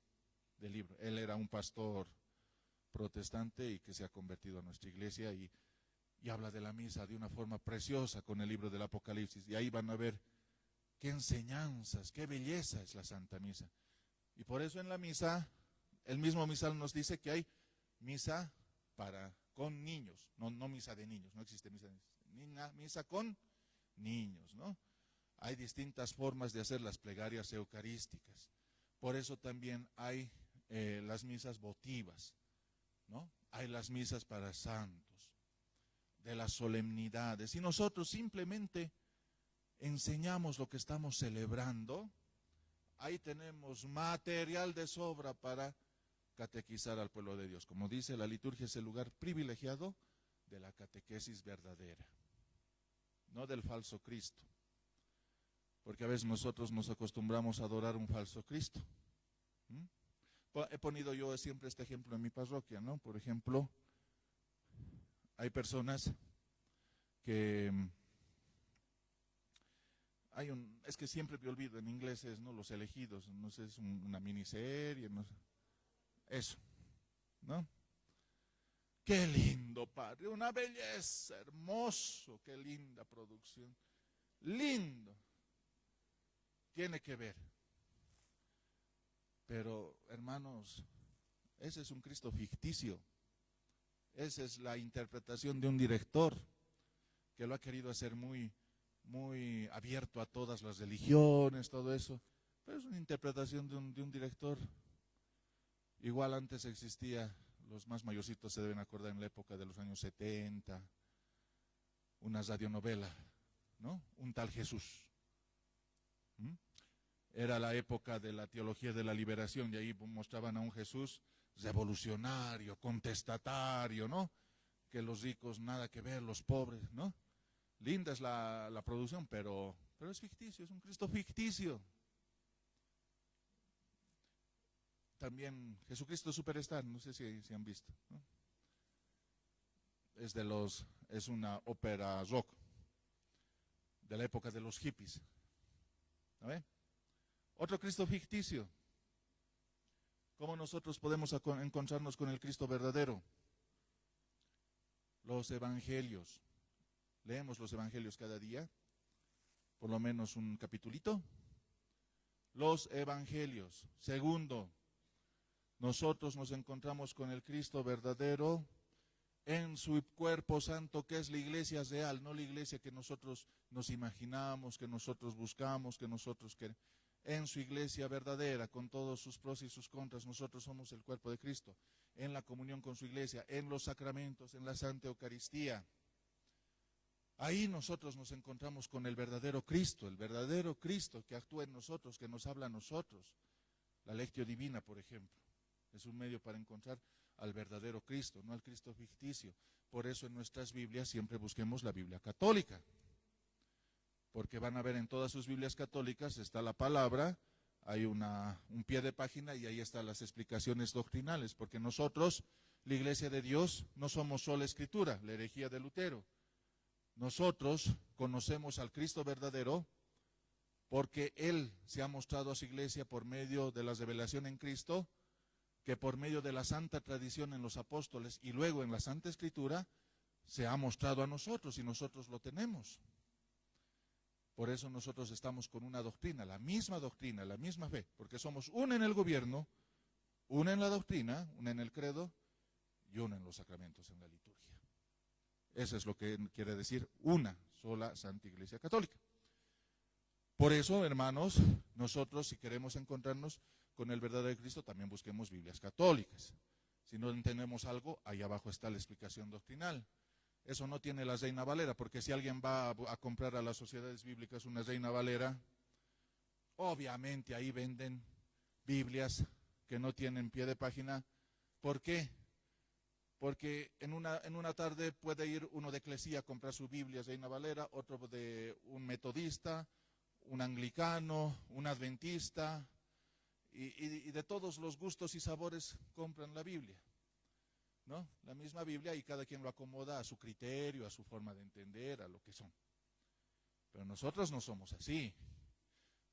del libro. Él era un pastor protestante y que se ha convertido a nuestra iglesia y habla de la misa de una forma preciosa con el libro del Apocalipsis. Y ahí van a ver qué enseñanzas, qué belleza es la Santa Misa. Y por eso en la misa, el mismo misal nos dice que hay misa con niños, no misa de niños, no existe misa de niños, misa con niños, ¿no? Hay distintas formas de hacer las plegarias eucarísticas. Por eso también hay las misas votivas, ¿no? Hay las misas para santos, de las solemnidades. Y nosotros simplemente enseñamos lo que estamos celebrando. Ahí tenemos material de sobra para catequizar al pueblo de Dios. Como dice, la liturgia es el lugar privilegiado de la catequesis verdadera, no del falso Cristo. Porque a veces nosotros nos acostumbramos a adorar un falso Cristo. He ponido yo siempre este ejemplo en mi parroquia, ¿no? Por ejemplo, hay personas que es que siempre me olvido, en inglés es, ¿no? Los elegidos, no sé, es una miniserie, no sé. Eso, ¿no? Qué lindo, padre, una belleza, hermoso, qué linda producción, lindo. Tiene que ver. Pero, hermanos, ese es un Cristo ficticio. Esa es la interpretación de un director que lo ha querido hacer muy abierto a todas las religiones, todo eso. Pero es una interpretación de un director. Igual antes existía, los más mayorcitos se deben acordar, en la época de los años 70, una radionovela, ¿no? Un tal Jesús. Era la época de la teología de la liberación y ahí mostraban a un Jesús revolucionario, contestatario, ¿no? Que los ricos nada que ver, los pobres, ¿no? Linda es la producción, pero es ficticio, es un Cristo ficticio. también Jesucristo Superstar, no sé si han visto, ¿no? Es una ópera rock de la época de los hippies. ¿No ve? Otro Cristo ficticio. ¿Cómo nosotros podemos encontrarnos con el Cristo verdadero? Los evangelios. Leemos los evangelios cada día, por lo menos un capitulito. Los evangelios. Segundo, nosotros nos encontramos con el Cristo verdadero en su cuerpo santo, que es la iglesia real, no la iglesia que nosotros nos imaginamos, que nosotros buscamos, que nosotros queremos. En su iglesia verdadera, con todos sus pros y sus contras, nosotros somos el cuerpo de Cristo, en la comunión con su iglesia, en los sacramentos, en la Santa Eucaristía. Ahí nosotros nos encontramos con el verdadero Cristo que actúa en nosotros, que nos habla a nosotros. La Lectio Divina, por ejemplo, es un medio para encontrar al verdadero Cristo, no al Cristo ficticio. Por eso en nuestras Biblias siempre busquemos la Biblia católica, porque van a ver en todas sus Biblias católicas está la palabra, hay un pie de página y ahí están las explicaciones doctrinales, porque nosotros, la Iglesia de Dios, no somos sola Escritura, la herejía de Lutero. Nosotros conocemos al Cristo verdadero porque Él se ha mostrado a su Iglesia por medio de la revelación en Cristo, que por medio de la santa tradición en los apóstoles y luego en la Santa Escritura se ha mostrado a nosotros y nosotros lo tenemos. Por eso nosotros estamos con una doctrina, la misma fe, porque somos una en el gobierno, una en la doctrina, una en el credo y una en los sacramentos, en la liturgia. Eso es lo que quiere decir una sola Santa Iglesia Católica. Por eso, hermanos, nosotros si queremos encontrarnos con el verdadero Cristo, también busquemos Biblias católicas. Si no entendemos algo, ahí abajo está la explicación doctrinal. Eso no tiene la Reina Valera, porque si alguien va a comprar a las sociedades bíblicas una Reina Valera, obviamente ahí venden Biblias que no tienen pie de página. ¿Por qué? Porque en una tarde puede ir uno de Eclesía a comprar su Biblia Reina Valera, otro de un metodista, un anglicano, un adventista, y de todos los gustos y sabores compran la Biblia, ¿no? La misma Biblia, y cada quien lo acomoda a su criterio, a su forma de entender, a lo que son. Pero nosotros no somos así.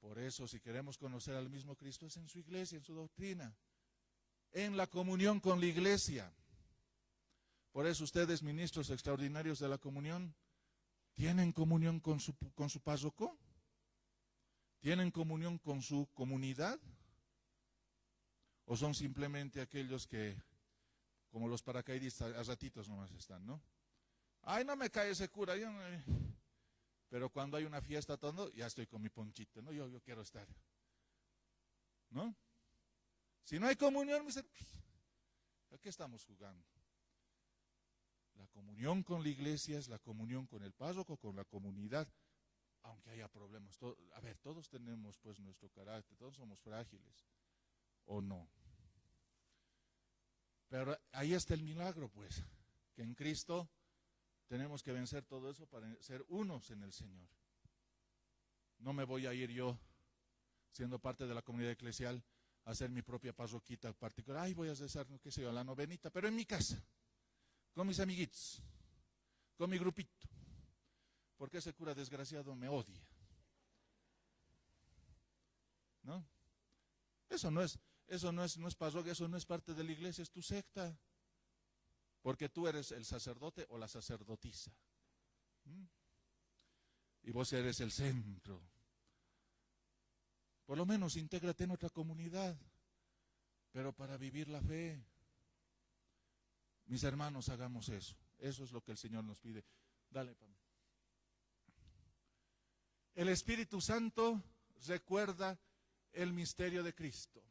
Por eso, si queremos conocer al mismo Cristo, es en su iglesia, en su doctrina, en la comunión con la iglesia. Por eso ustedes, ministros extraordinarios de la comunión, ¿tienen comunión con su párroco? ¿Tienen comunión con su comunidad? ¿O son simplemente aquellos que, como los paracaidistas, a ratitos nomás están, ¿no? Ay, no me cae ese cura. Pero cuando hay una fiesta, todo, ya estoy con mi ponchito, ¿no? Yo quiero estar, ¿no? Si no hay comunión, ¿a qué estamos jugando? La comunión con la iglesia es la comunión con el párroco, con la comunidad, aunque haya problemas. Todos tenemos pues nuestro carácter, todos somos frágiles, ¿o no? Pero ahí está el milagro, pues, que en Cristo tenemos que vencer todo eso para ser unos en el Señor. No me voy a ir yo, siendo parte de la comunidad eclesial, a hacer mi propia parroquita particular. Ay, voy a rezar, no qué sé yo, la novenita, pero en mi casa, con mis amiguitos, con mi grupito, porque ese cura desgraciado me odia, ¿no? Eso no es parroquia, eso no es parte de la iglesia, es tu secta, porque tú eres el sacerdote o la sacerdotisa, y vos eres el centro. Por lo menos intégrate en otra comunidad, pero para vivir la fe. Mis hermanos, hagamos eso. Eso es lo que el Señor nos pide. Dale, Pam. El Espíritu Santo recuerda el misterio de Cristo,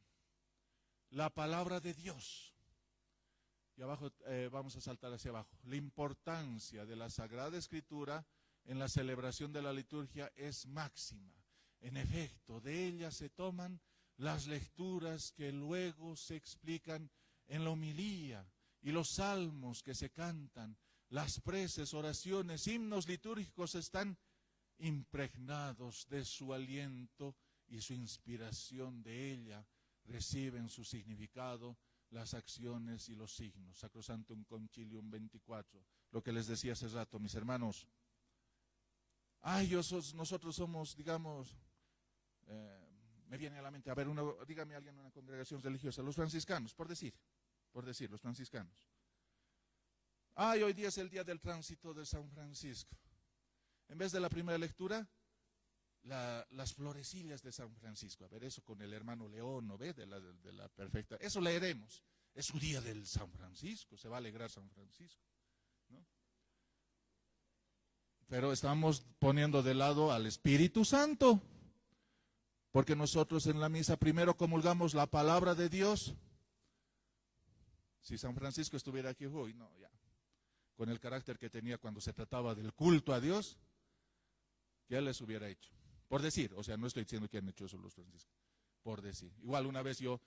la palabra de Dios. Y abajo, vamos a saltar hacia abajo. La importancia de la Sagrada Escritura en la celebración de la liturgia es máxima. En efecto, de ella se toman las lecturas que luego se explican en la homilía y los salmos que se cantan, las preces, oraciones, himnos litúrgicos están impregnados de su aliento y su inspiración de ella reciben su significado las acciones y los signos. Sacrosanctum Concilium 24, lo que les decía hace rato, mis hermanos. Nosotros somos, digamos, me viene a la mente, a ver, dígame alguien en una congregación religiosa, los franciscanos, por decir, los franciscanos. Hoy día es el día del tránsito de San Francisco. En vez de la primera lectura, las florecillas de San Francisco. A ver, eso con el hermano León, ¿no ve? De la perfecta. Eso leeremos. Es su día del San Francisco, se va a alegrar San Francisco, ¿no? Pero estamos poniendo de lado al Espíritu Santo, porque nosotros en la misa primero comulgamos la palabra de Dios. Si San Francisco estuviera aquí hoy, no, ya, con el carácter que tenía cuando se trataba del culto a Dios, ¿qué les hubiera hecho? Por decir, o sea, no estoy diciendo que han hecho eso los franciscanos, por decir. Igual una vez yo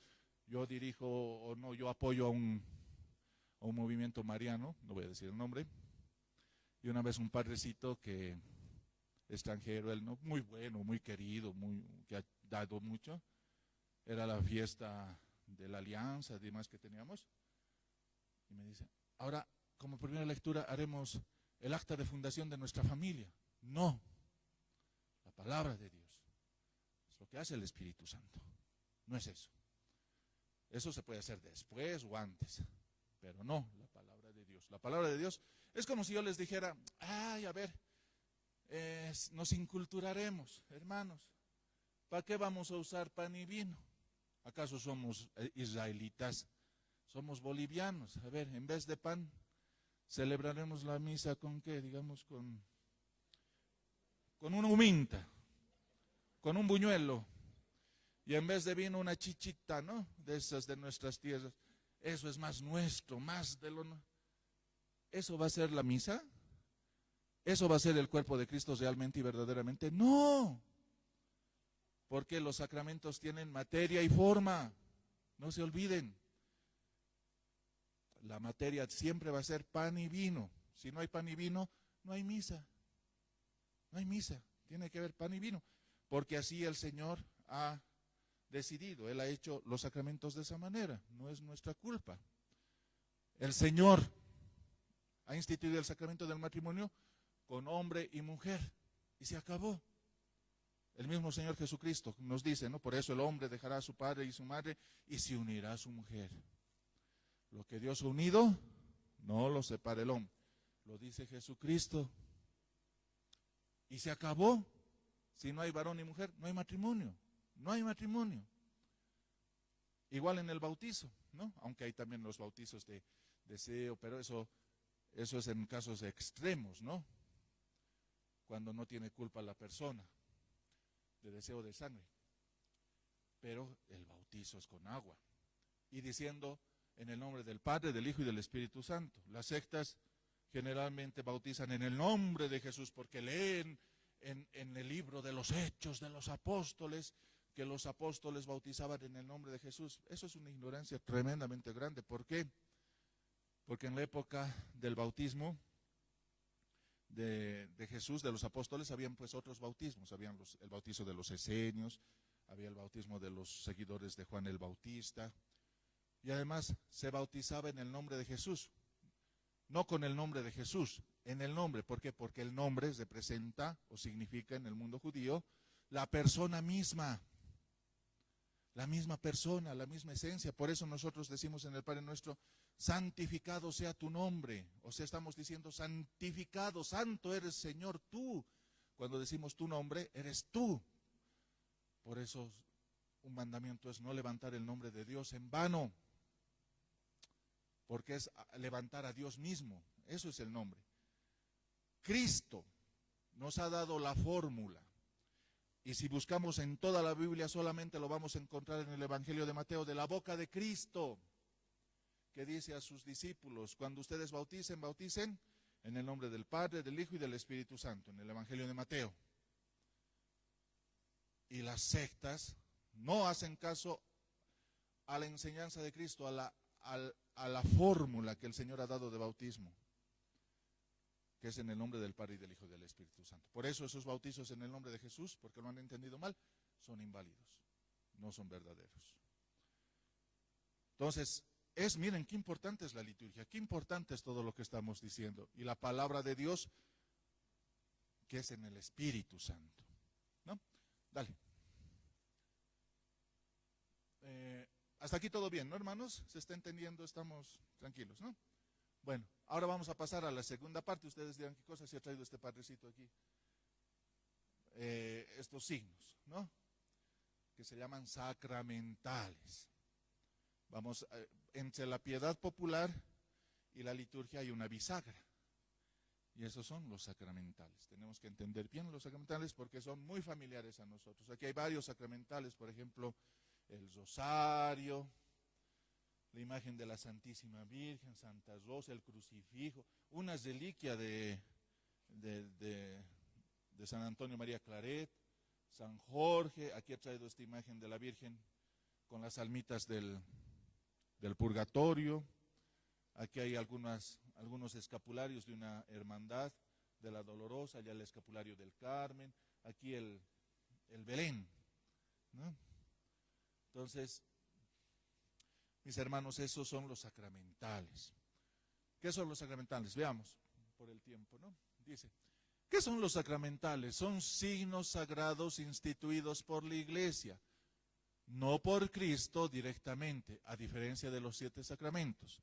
dirijo, o no, yo apoyo a un movimiento mariano, no voy a decir el nombre, y una vez un padrecito que extranjero, él no, muy bueno, muy querido, que ha dado mucho, era la fiesta de la alianza y demás que teníamos, y me dice, ahora como primera lectura haremos el acta de fundación de nuestra familia. No, la palabra de Dios es lo que hace el Espíritu Santo, no es eso. Eso se puede hacer después o antes, pero no la palabra de Dios. La palabra de Dios es como si yo les dijera, a ver, nos inculturaremos, hermanos. ¿Para qué vamos a usar pan y vino? ¿Acaso somos israelitas? Somos bolivianos. A ver, en vez de pan, celebraremos la misa con qué, digamos, con una huminta, con un buñuelo. Y en vez de vino, una chichita, ¿no? De esas de nuestras tierras. Eso es más nuestro, más de lo... ¿Eso va a ser la misa? ¿Eso va a ser el cuerpo de Cristo realmente y verdaderamente? No. Porque los sacramentos tienen materia y forma. No se olviden. La materia siempre va a ser pan y vino. Si no hay pan y vino, no hay misa. No hay misa. Tiene que haber pan y vino. Porque así el Señor ha decidido. Él ha hecho los sacramentos de esa manera. No es nuestra culpa. El Señor ha instituido el sacramento del matrimonio con hombre y mujer. Y se acabó. El mismo Señor Jesucristo nos dice, ¿no? Por eso el hombre dejará a su padre y su madre y se unirá a su mujer. Lo que Dios ha unido, no lo separa el hombre. Lo dice Jesucristo. Y se acabó. Si no hay varón y mujer, no hay matrimonio. No hay matrimonio. Igual en el bautizo, ¿no? Aunque hay también los bautizos de deseo, pero eso es en casos extremos, ¿no? Cuando no tiene culpa la persona de deseo de sangre. Pero el bautizo es con agua. Y diciendo en el nombre del Padre, del Hijo y del Espíritu Santo. Las sectas generalmente bautizan en el nombre de Jesús porque leen en el libro de los Hechos de los Apóstoles que los apóstoles bautizaban en el nombre de Jesús. Eso es una ignorancia tremendamente grande. ¿Por qué? Porque en la época del bautismo de Jesús, de los apóstoles, habían pues otros bautismos. Habían el bautizo de los esenios, había el bautismo de los seguidores de Juan el Bautista. Y además se bautizaba en el nombre de Jesús. No con el nombre de Jesús, en el nombre. ¿Por qué? Porque el nombre representa o significa en el mundo judío la persona misma. La misma persona, la misma esencia. Por eso nosotros decimos en el Padre Nuestro, santificado sea tu nombre. O sea, estamos diciendo santificado, santo eres Señor tú. Cuando decimos tu nombre, eres tú. Por eso un mandamiento es no levantar el nombre de Dios en vano. Porque es levantar a Dios mismo. Eso es el nombre. Cristo nos ha dado la fórmula. Y si buscamos en toda la Biblia, solamente lo vamos a encontrar en el Evangelio de Mateo, de la boca de Cristo, que dice a sus discípulos, cuando ustedes bauticen, bauticen en el nombre del Padre, del Hijo y del Espíritu Santo, en el Evangelio de Mateo. Y las sectas no hacen caso a la enseñanza de Cristo, a la fórmula que el Señor ha dado de bautismo, que es en el nombre del Padre y del Hijo y del Espíritu Santo. Por eso esos bautizos en el nombre de Jesús, porque lo han entendido mal, son inválidos, no son verdaderos. Entonces, miren qué importante es la liturgia, qué importante es todo lo que estamos diciendo. Y la palabra de Dios, que es en el Espíritu Santo, ¿no? Dale. Hasta aquí todo bien, ¿no, hermanos? ¿Se está entendiendo? Estamos tranquilos, ¿no? Bueno, ahora vamos a pasar a la segunda parte. Ustedes dirán, ¿qué cosa se ha traído este padrecito aquí? Estos signos, ¿no? Que se llaman sacramentales. Vamos, entre la piedad popular y la liturgia hay una bisagra. Y esos son los sacramentales. Tenemos que entender bien los sacramentales porque son muy familiares a nosotros. Aquí hay varios sacramentales, por ejemplo, el rosario, la imagen de la Santísima Virgen, Santa Rosa, el crucifijo, una reliquia de San Antonio María Claret, San Jorge. Aquí he traído esta imagen de la Virgen con las almitas del purgatorio. Aquí hay algunos escapularios de una hermandad de la Dolorosa, allá el escapulario del Carmen, aquí el Belén, ¿no? Entonces, mis hermanos, esos son los sacramentales. ¿Qué son los sacramentales? Veamos por el tiempo, ¿no? Dice, ¿qué son los sacramentales? Son signos sagrados instituidos por la Iglesia, no por Cristo directamente, a diferencia de los 7 sacramentos.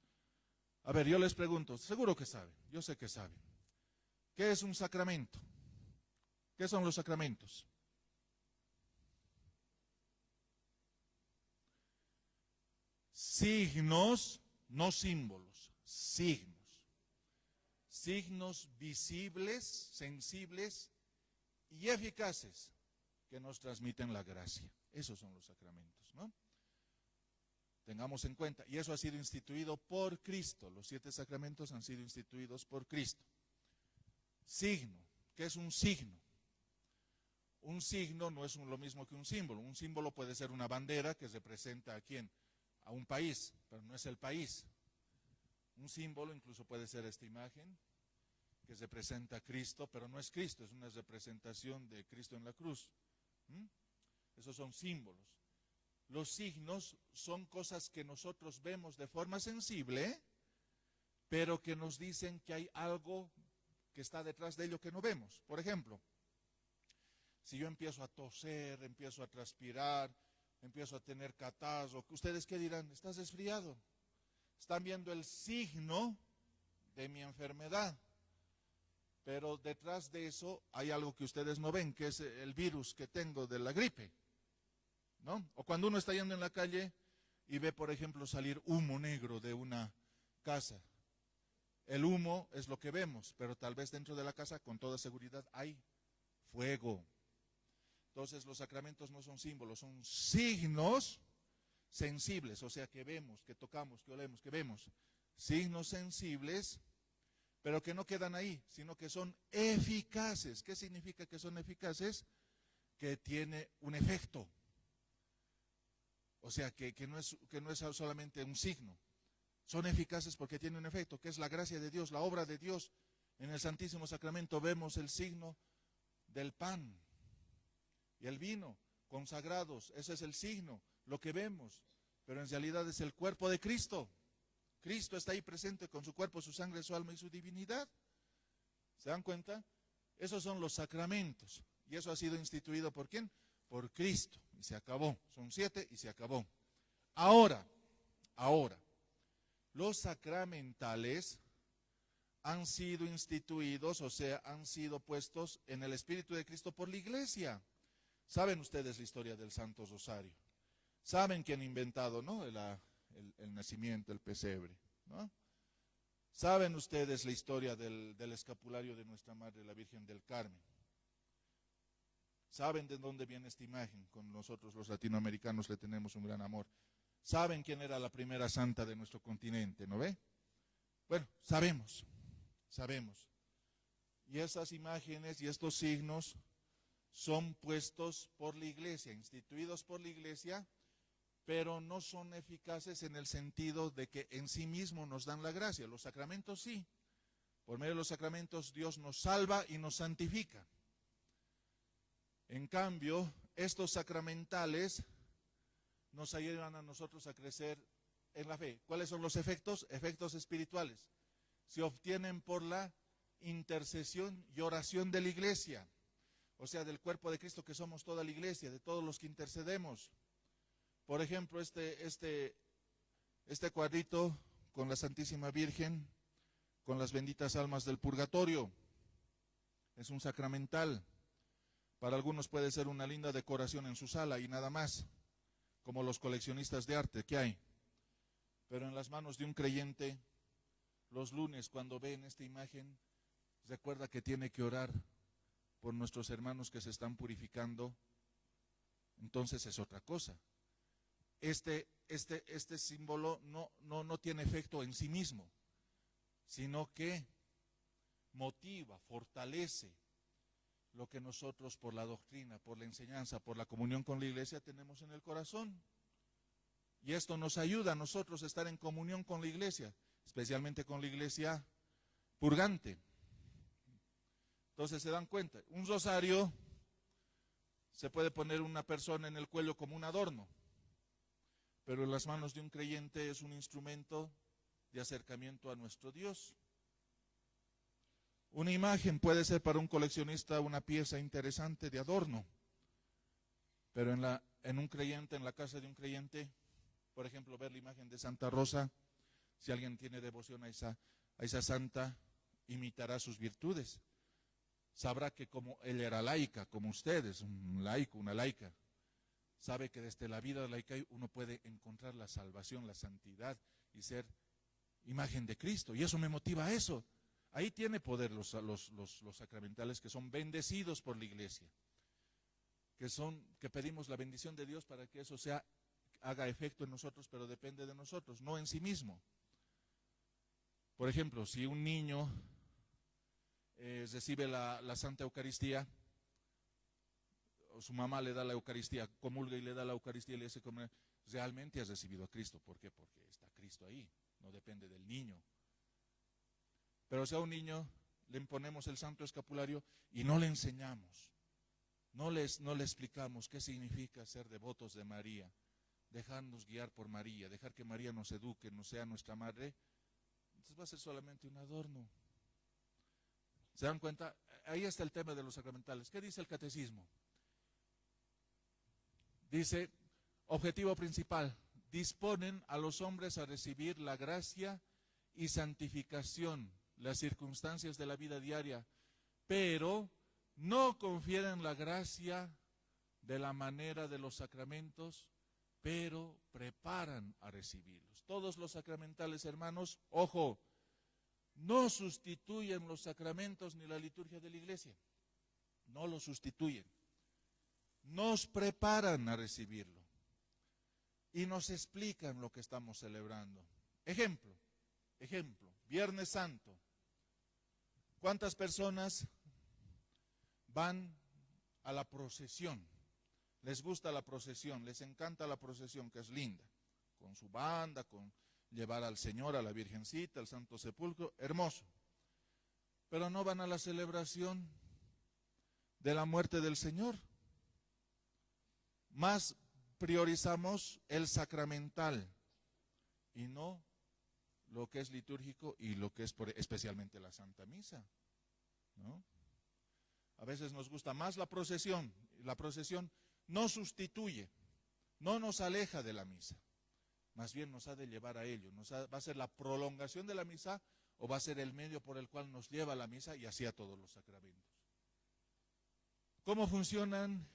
A ver, yo les pregunto, seguro que saben, yo sé que saben. ¿Qué es un sacramento? ¿Qué son los sacramentos? Signos, no símbolos, signos. Signos visibles, sensibles y eficaces que nos transmiten la gracia. Esos son los sacramentos, ¿no? Tengamos en cuenta, y eso ha sido instituido por Cristo. Los 7 sacramentos han sido instituidos por Cristo. Signo, ¿qué es un signo? Un signo no es lo mismo que un símbolo. Un símbolo puede ser una bandera que representa a quién, a un país, pero no es el país. Un símbolo incluso puede ser esta imagen que representa a Cristo, pero no es Cristo, es una representación de Cristo en la cruz. Esos son símbolos. Los signos son cosas que nosotros vemos de forma sensible, pero que nos dicen que hay algo que está detrás de ello que no vemos. Por ejemplo, si yo empiezo a toser, empiezo a transpirar, empiezo a tener catarro, ¿ustedes qué dirán? ¿Estás resfriado? Están viendo el signo de mi enfermedad, pero detrás de eso hay algo que ustedes no ven, que es el virus que tengo de la gripe, ¿no? O cuando uno está yendo en la calle y ve, por ejemplo, salir humo negro de una casa. El humo es lo que vemos, pero tal vez dentro de la casa, con toda seguridad, hay fuego. Entonces, los sacramentos no son símbolos, son signos sensibles, o sea, que vemos, que tocamos, que olemos, que vemos. Signos sensibles, pero que no quedan ahí, sino que son eficaces. ¿Qué significa que son eficaces? Que tiene un efecto. O sea, que no es solamente un signo. Son eficaces porque tienen un efecto, que es la gracia de Dios, la obra de Dios. En el Santísimo Sacramento vemos el signo del pan y el vino consagrados. Ese es el signo, lo que vemos. Pero en realidad es el cuerpo de Cristo. Cristo está ahí presente con su cuerpo, su sangre, su alma y su divinidad. ¿Se dan cuenta? Esos son los sacramentos. Y eso ha sido instituido ¿por quién? Por Cristo. Y se acabó. Son 7 y se acabó. Ahora, los sacramentales han sido instituidos, o sea, han sido puestos en el Espíritu de Cristo por la Iglesia. ¿Saben ustedes la historia del Santo Rosario? ¿Saben quién ha inventado, ¿no? el nacimiento, el pesebre, ¿no? ¿Saben ustedes la historia del escapulario de nuestra Madre, la Virgen del Carmen? ¿Saben de dónde viene esta imagen? Con nosotros los latinoamericanos le tenemos un gran amor. ¿Saben quién era la primera santa de nuestro continente, no ve? Bueno, sabemos. Y esas imágenes y estos signos son puestos por la Iglesia, instituidos por la Iglesia, pero no son eficaces en el sentido de que en sí mismo nos dan la gracia. Los sacramentos sí. Por medio de los sacramentos Dios nos salva y nos santifica. En cambio, estos sacramentales nos ayudan a nosotros a crecer en la fe. ¿Cuáles son los efectos? Efectos espirituales. Se obtienen por la intercesión y oración de la iglesia, o sea, del cuerpo de Cristo que somos toda la iglesia, de todos los que intercedemos. Por ejemplo, este cuadrito con la Santísima Virgen, con las benditas almas del purgatorio, es un sacramental. Para algunos puede ser una linda decoración en su sala y nada más, como los coleccionistas de arte que hay. Pero en las manos de un creyente, los lunes cuando ven esta imagen, recuerda que tiene que orar por nuestros hermanos que se están purificando. Entonces es otra cosa. Este símbolo no tiene efecto en sí mismo, sino que motiva, fortalece lo que nosotros por la doctrina, por la enseñanza, por la comunión con la iglesia tenemos en el corazón. Y esto nos ayuda a nosotros a estar en comunión con la iglesia, especialmente con la iglesia purgante. Entonces se dan cuenta, un rosario se puede poner una persona en el cuello como un adorno, pero en las manos de un creyente es un instrumento de acercamiento a nuestro Dios. Una imagen puede ser para un coleccionista una pieza interesante de adorno, pero en un creyente, en la casa de un creyente, por ejemplo, ver la imagen de Santa Rosa, si alguien tiene devoción a esa santa, imitará sus virtudes. Sabrá que como ella era laica, como ustedes, un laico, una laica, sabe que desde la vida laica uno puede encontrar la salvación, la santidad y ser imagen de Cristo. Y eso me motiva a eso. Ahí tiene poder los sacramentales que son bendecidos por la iglesia, que pedimos la bendición de Dios para que eso haga efecto en nosotros, pero depende de nosotros, no en sí mismo. Por ejemplo, si un niño recibe la Santa Eucaristía, o su mamá le da la Eucaristía, comulga y le da la Eucaristía y le dice, realmente has recibido a Cristo. ¿Por qué? Porque está Cristo ahí, no depende del niño. Pero si a un niño le imponemos el Santo Escapulario y no le enseñamos, no le explicamos qué significa ser devotos de María, dejarnos guiar por María, dejar que María nos eduque, nos sea nuestra madre, entonces va a ser solamente un adorno. ¿Se dan cuenta? Ahí está el tema de los sacramentales. ¿Qué dice el catecismo? Dice, objetivo principal, disponen a los hombres a recibir la gracia y santificación, las circunstancias de la vida diaria, pero no confieren la gracia de la manera de los sacramentos, pero preparan a recibirlos. Todos los sacramentales, hermanos, ojo, no sustituyen los sacramentos ni la liturgia de la iglesia, no los sustituyen. Nos preparan a recibirlo y nos explican lo que estamos celebrando. Ejemplo, Viernes Santo. ¿Cuántas personas van a la procesión? Les gusta la procesión, les encanta la procesión, que es linda, con su banda, con llevar al Señor, a la Virgencita, al Santo Sepulcro, hermoso. Pero no van a la celebración de la muerte del Señor. Más priorizamos el sacramental y no lo que es litúrgico y lo que es especialmente la Santa Misa, ¿no? A veces nos gusta más la procesión. La procesión no sustituye, no nos aleja de la misa, más bien nos ha de llevar a ello. ¿Va a ser la prolongación de la misa o va a ser el medio por el cual nos lleva a la misa y así a todos los sacramentos? ¿Cómo funcionan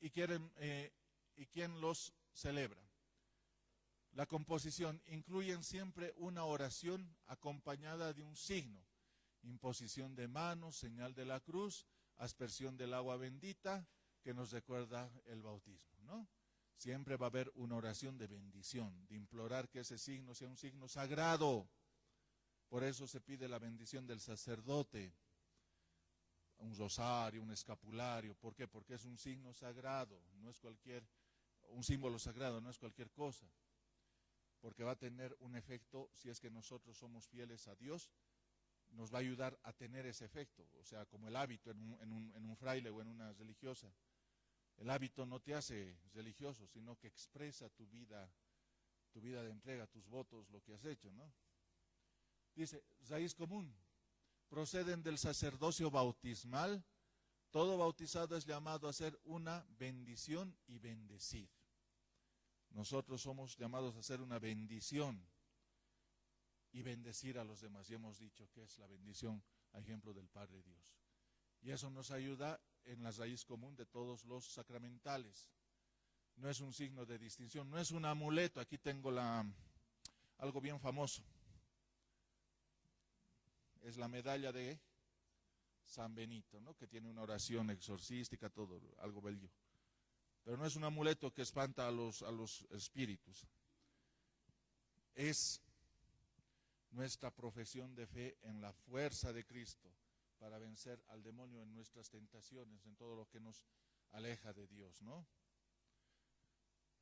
y quién los celebra? La composición incluyen siempre una oración acompañada de un signo, imposición de manos, señal de la cruz, aspersión del agua bendita, que nos recuerda el bautismo, ¿no? Siempre va a haber una oración de bendición, de implorar que ese signo sea un signo sagrado. Por eso se pide la bendición del sacerdote, un rosario, un escapulario. ¿Por qué? Porque es un signo sagrado, no es un símbolo sagrado, no es cualquier cosa. Porque va a tener un efecto, si es que nosotros somos fieles a Dios, nos va a ayudar a tener ese efecto. O sea, como el hábito en un fraile o en una religiosa. El hábito no te hace religioso, sino que expresa tu vida tu vida de entrega, tus votos, lo que has hecho, ¿no? Dice, raíz común, proceden del sacerdocio bautismal. Todo bautizado es llamado a hacer una bendición y bendecir. Nosotros somos llamados a hacer una bendición y bendecir a los demás. Y hemos dicho que es la bendición a ejemplo del Padre Dios. Y eso nos ayuda en la raíz común de todos los sacramentales. No es un signo de distinción, no es un amuleto. Aquí tengo algo bien famoso. Es la medalla de San Benito, ¿no? Que tiene una oración exorcística, todo, algo bello. Pero no es un amuleto que espanta a los espíritus. Es nuestra profesión de fe en la fuerza de Cristo para vencer al demonio en nuestras tentaciones, en todo lo que nos aleja de Dios, ¿no?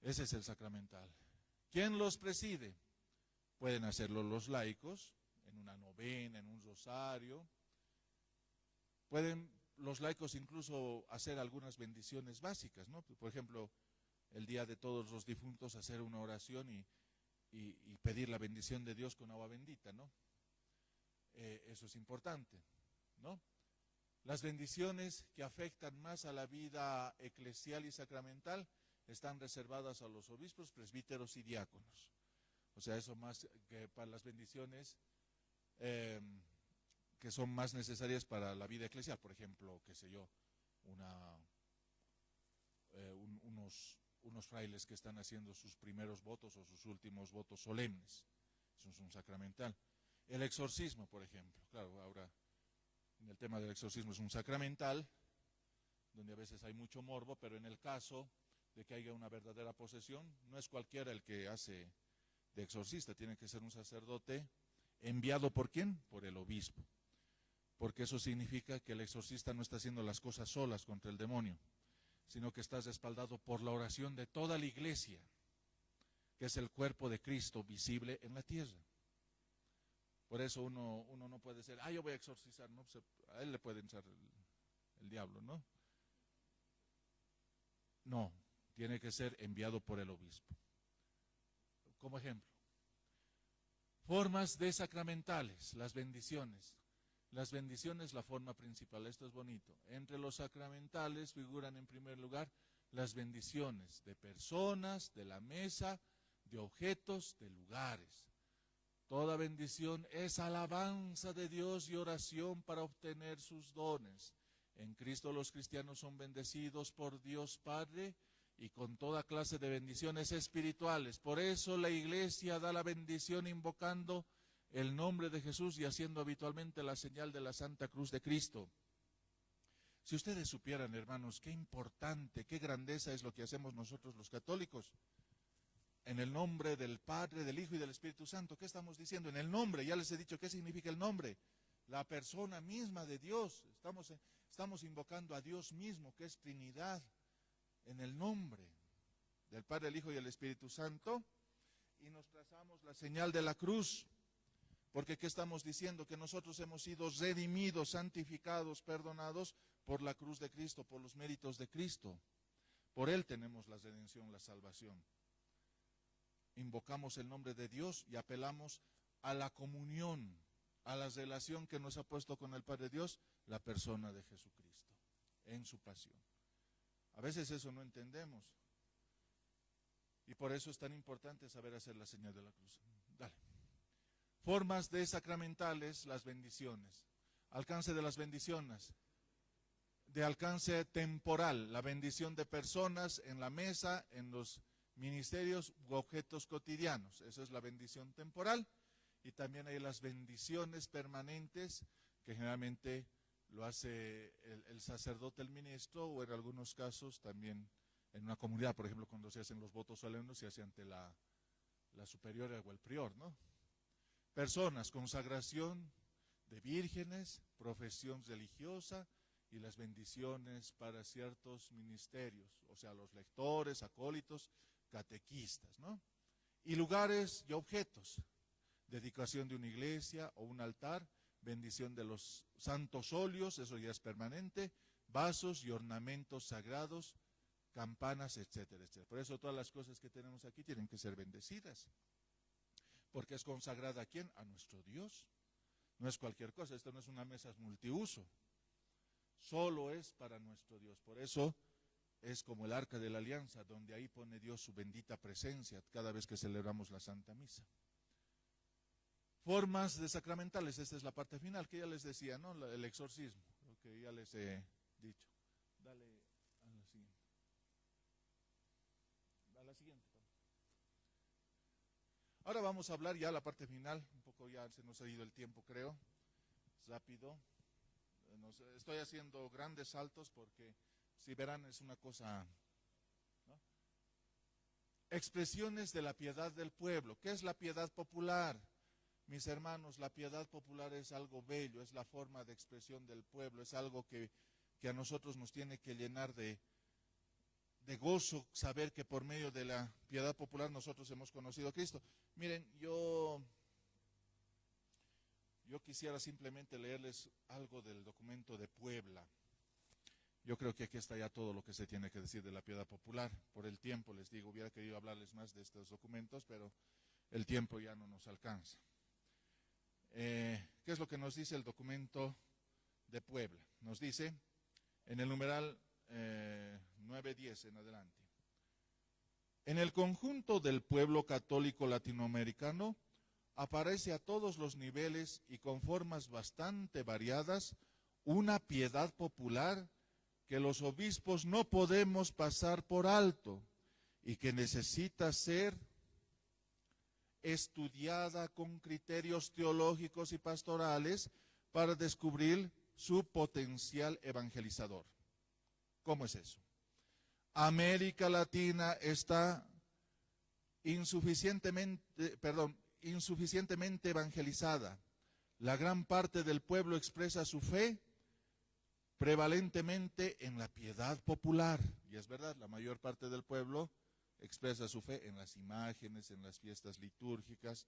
Ese es el sacramental. ¿Quién los preside? Pueden hacerlo los laicos, en una novena, en un rosario. Pueden los laicos incluso hacer algunas bendiciones básicas, ¿no? Por ejemplo, el día de todos los difuntos, hacer una oración y pedir la bendición de Dios con agua bendita, ¿no? Eso es importante, ¿no? Las bendiciones que afectan más a la vida eclesial y sacramental están reservadas a los obispos, presbíteros y diáconos. O sea, eso más que para las bendiciones que son más necesarias para la vida eclesial. Por ejemplo, qué sé yo, unos frailes que están haciendo sus primeros votos o sus últimos votos solemnes. Eso es un sacramental. El exorcismo, por ejemplo. Claro, ahora en el tema del exorcismo es un sacramental, donde a veces hay mucho morbo, pero en el caso de que haya una verdadera posesión, no es cualquiera el que hace de exorcista, tiene que ser un sacerdote enviado ¿por quién? Por el obispo. Porque eso significa que el exorcista no está haciendo las cosas solas contra el demonio, sino que está respaldado por la oración de toda la iglesia, que es el cuerpo de Cristo visible en la tierra. Por eso uno no puede ser, yo voy a exorcizar, ¿no? A él le puede entrar el diablo, ¿no? No, tiene que ser enviado por el obispo. Como ejemplo, formas de sacramentales, las bendiciones. Las bendiciones, la forma principal, esto es bonito. Entre los sacramentales figuran en primer lugar las bendiciones de personas, de la mesa, de objetos, de lugares. Toda bendición es alabanza de Dios y oración para obtener sus dones. En Cristo los cristianos son bendecidos por Dios Padre y con toda clase de bendiciones espirituales. Por eso la Iglesia da la bendición invocando el nombre de Jesús y haciendo habitualmente la señal de la Santa Cruz de Cristo. Si ustedes supieran, hermanos, qué importante, qué grandeza es lo que hacemos nosotros los católicos. En el nombre del Padre, del Hijo y del Espíritu Santo. ¿Qué estamos diciendo? En el nombre, ya les he dicho qué significa el nombre. La persona misma de Dios. Estamos invocando a Dios mismo, que es Trinidad, en el nombre del Padre, del Hijo y del Espíritu Santo. Y nos trazamos la señal de la cruz. Porque ¿qué estamos diciendo? Que nosotros hemos sido redimidos, santificados, perdonados por la cruz de Cristo, por los méritos de Cristo. Por Él tenemos la redención, la salvación. Invocamos el nombre de Dios y apelamos a la comunión, a la relación que nos ha puesto con el Padre Dios, la persona de Jesucristo, en su pasión. A veces eso no entendemos. Y por eso es tan importante saber hacer la señal de la cruz. Dale. Formas de sacramentales, las bendiciones. Alcance de las bendiciones. De alcance temporal, la bendición de personas en la mesa, en los ministerios u objetos cotidianos. Esa es la bendición temporal. Y también hay las bendiciones permanentes, que generalmente lo hace el sacerdote, el ministro, o en algunos casos también en una comunidad. Por ejemplo, cuando se hacen los votos solemnes, se hace ante la superiora o el prior, ¿no? Personas, consagración de vírgenes, profesión religiosa y las bendiciones para ciertos ministerios, o sea, los lectores, acólitos, catequistas, ¿no? Y lugares y objetos, dedicación de una iglesia o un altar, bendición de los santos óleos, eso ya es permanente, vasos y ornamentos sagrados, campanas, etcétera, etcétera. Por eso todas las cosas que tenemos aquí tienen que ser bendecidas. Porque es consagrada ¿a quién? A nuestro Dios. No es cualquier cosa, esto no es una mesa multiuso. Solo es para nuestro Dios. Por eso es como el arca de la alianza, donde ahí pone Dios su bendita presencia cada vez que celebramos la Santa Misa. Formas de sacramentales, esta es la parte final que ya les decía, ¿no? El exorcismo, lo que ya les he dicho. Dale a la siguiente. A la siguiente. Ahora vamos a hablar ya la parte final, un poco ya se nos ha ido el tiempo, creo, rápido. Estoy haciendo grandes saltos porque, si verán, es una cosa, ¿no? Expresiones de la piedad del pueblo. ¿Qué es la piedad popular? Mis hermanos, la piedad popular es algo bello, es la forma de expresión del pueblo, es algo que a nosotros nos tiene que llenar de gozo saber que por medio de la piedad popular nosotros hemos conocido a Cristo. Miren, yo quisiera simplemente leerles algo del documento de Puebla. Yo creo que aquí está ya todo lo que se tiene que decir de la piedad popular. Por el tiempo, les digo, hubiera querido hablarles más de estos documentos, pero el tiempo ya no nos alcanza. ¿Qué es lo que nos dice el documento de Puebla? Nos dice, en el numeral 9-10 en adelante: en el conjunto del pueblo católico latinoamericano aparece a todos los niveles y con formas bastante variadas una piedad popular que los obispos no podemos pasar por alto y que necesita ser estudiada con criterios teológicos y pastorales para descubrir su potencial evangelizador. ¿Cómo es eso? América Latina está insuficientemente evangelizada. La gran parte del pueblo expresa su fe prevalentemente en la piedad popular. Y es verdad, la mayor parte del pueblo expresa su fe en las imágenes, en las fiestas litúrgicas.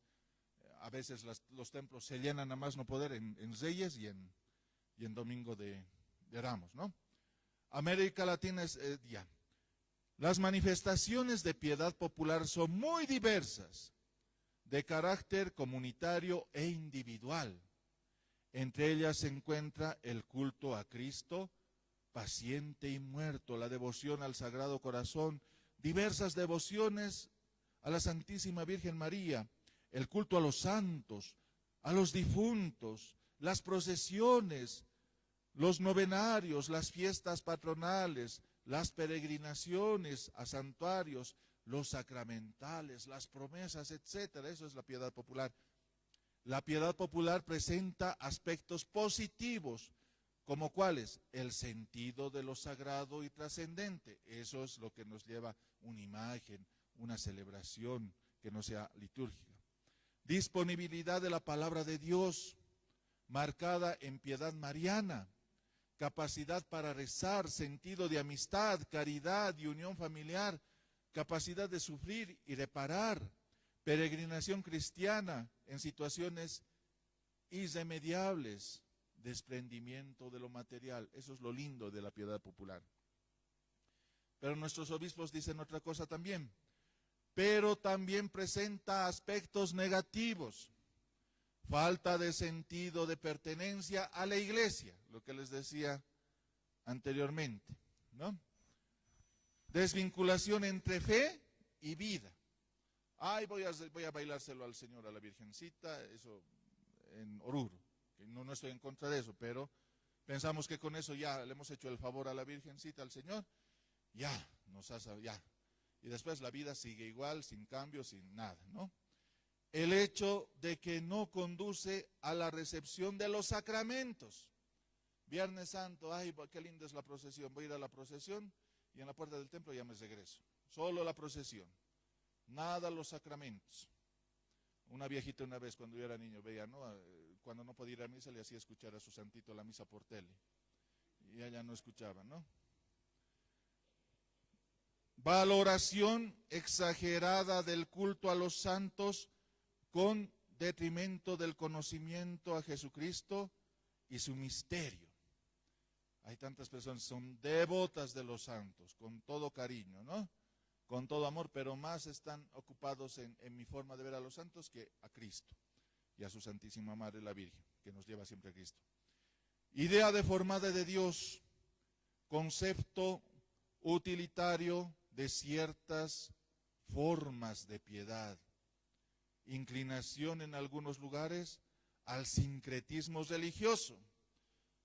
A veces los templos se llenan a más no poder en Reyes y en Domingo de Ramos, ¿no? América Latina es ya. Las manifestaciones de piedad popular son muy diversas, de carácter comunitario e individual. Entre ellas se encuentra el culto a Cristo, paciente y muerto, la devoción al Sagrado Corazón, diversas devociones a la Santísima Virgen María, el culto a los santos, a los difuntos, las procesiones, los novenarios, las fiestas patronales, las peregrinaciones a santuarios, los sacramentales, las promesas, etcétera. Eso es la piedad popular. La piedad popular presenta aspectos positivos, como cuáles: el sentido de lo sagrado y trascendente. Eso es lo que nos lleva una imagen, una celebración que no sea litúrgica. Disponibilidad de la palabra de Dios, marcada en piedad mariana. Capacidad para rezar, sentido de amistad, caridad y unión familiar, capacidad de sufrir y reparar, peregrinación cristiana en situaciones irremediables, desprendimiento de lo material. Eso es lo lindo de la piedad popular. Pero nuestros obispos dicen otra cosa también. Pero también presenta aspectos negativos. Falta de sentido de pertenencia a la iglesia, lo que les decía anteriormente, ¿no? Desvinculación entre fe y vida. Ay, voy a bailárselo al Señor, a la Virgencita, eso en Oruro. No estoy en contra de eso, pero pensamos que con eso ya le hemos hecho el favor a la Virgencita, al Señor, ya. Y después la vida sigue igual, sin cambio, sin nada, ¿no? El hecho de que no conduce a la recepción de los sacramentos. Viernes Santo, ay, qué linda es la procesión, voy a ir a la procesión y en la puerta del templo ya me regreso. Solo la procesión, nada los sacramentos. Una viejita una vez cuando yo era niño veía, ¿no? Cuando no podía ir a misa le hacía escuchar a su santito la misa por tele y ella no escuchaba, ¿no? Valoración exagerada del culto a los santos con detrimento del conocimiento a Jesucristo y su misterio. Hay tantas personas que son devotas de los santos, con todo cariño, ¿no? Con todo amor, pero más están ocupados en mi forma de ver a los santos que a Cristo y a su Santísima Madre la Virgen, que nos lleva siempre a Cristo. Idea deformada de Dios, concepto utilitario de ciertas formas de piedad, inclinación en algunos lugares al sincretismo religioso.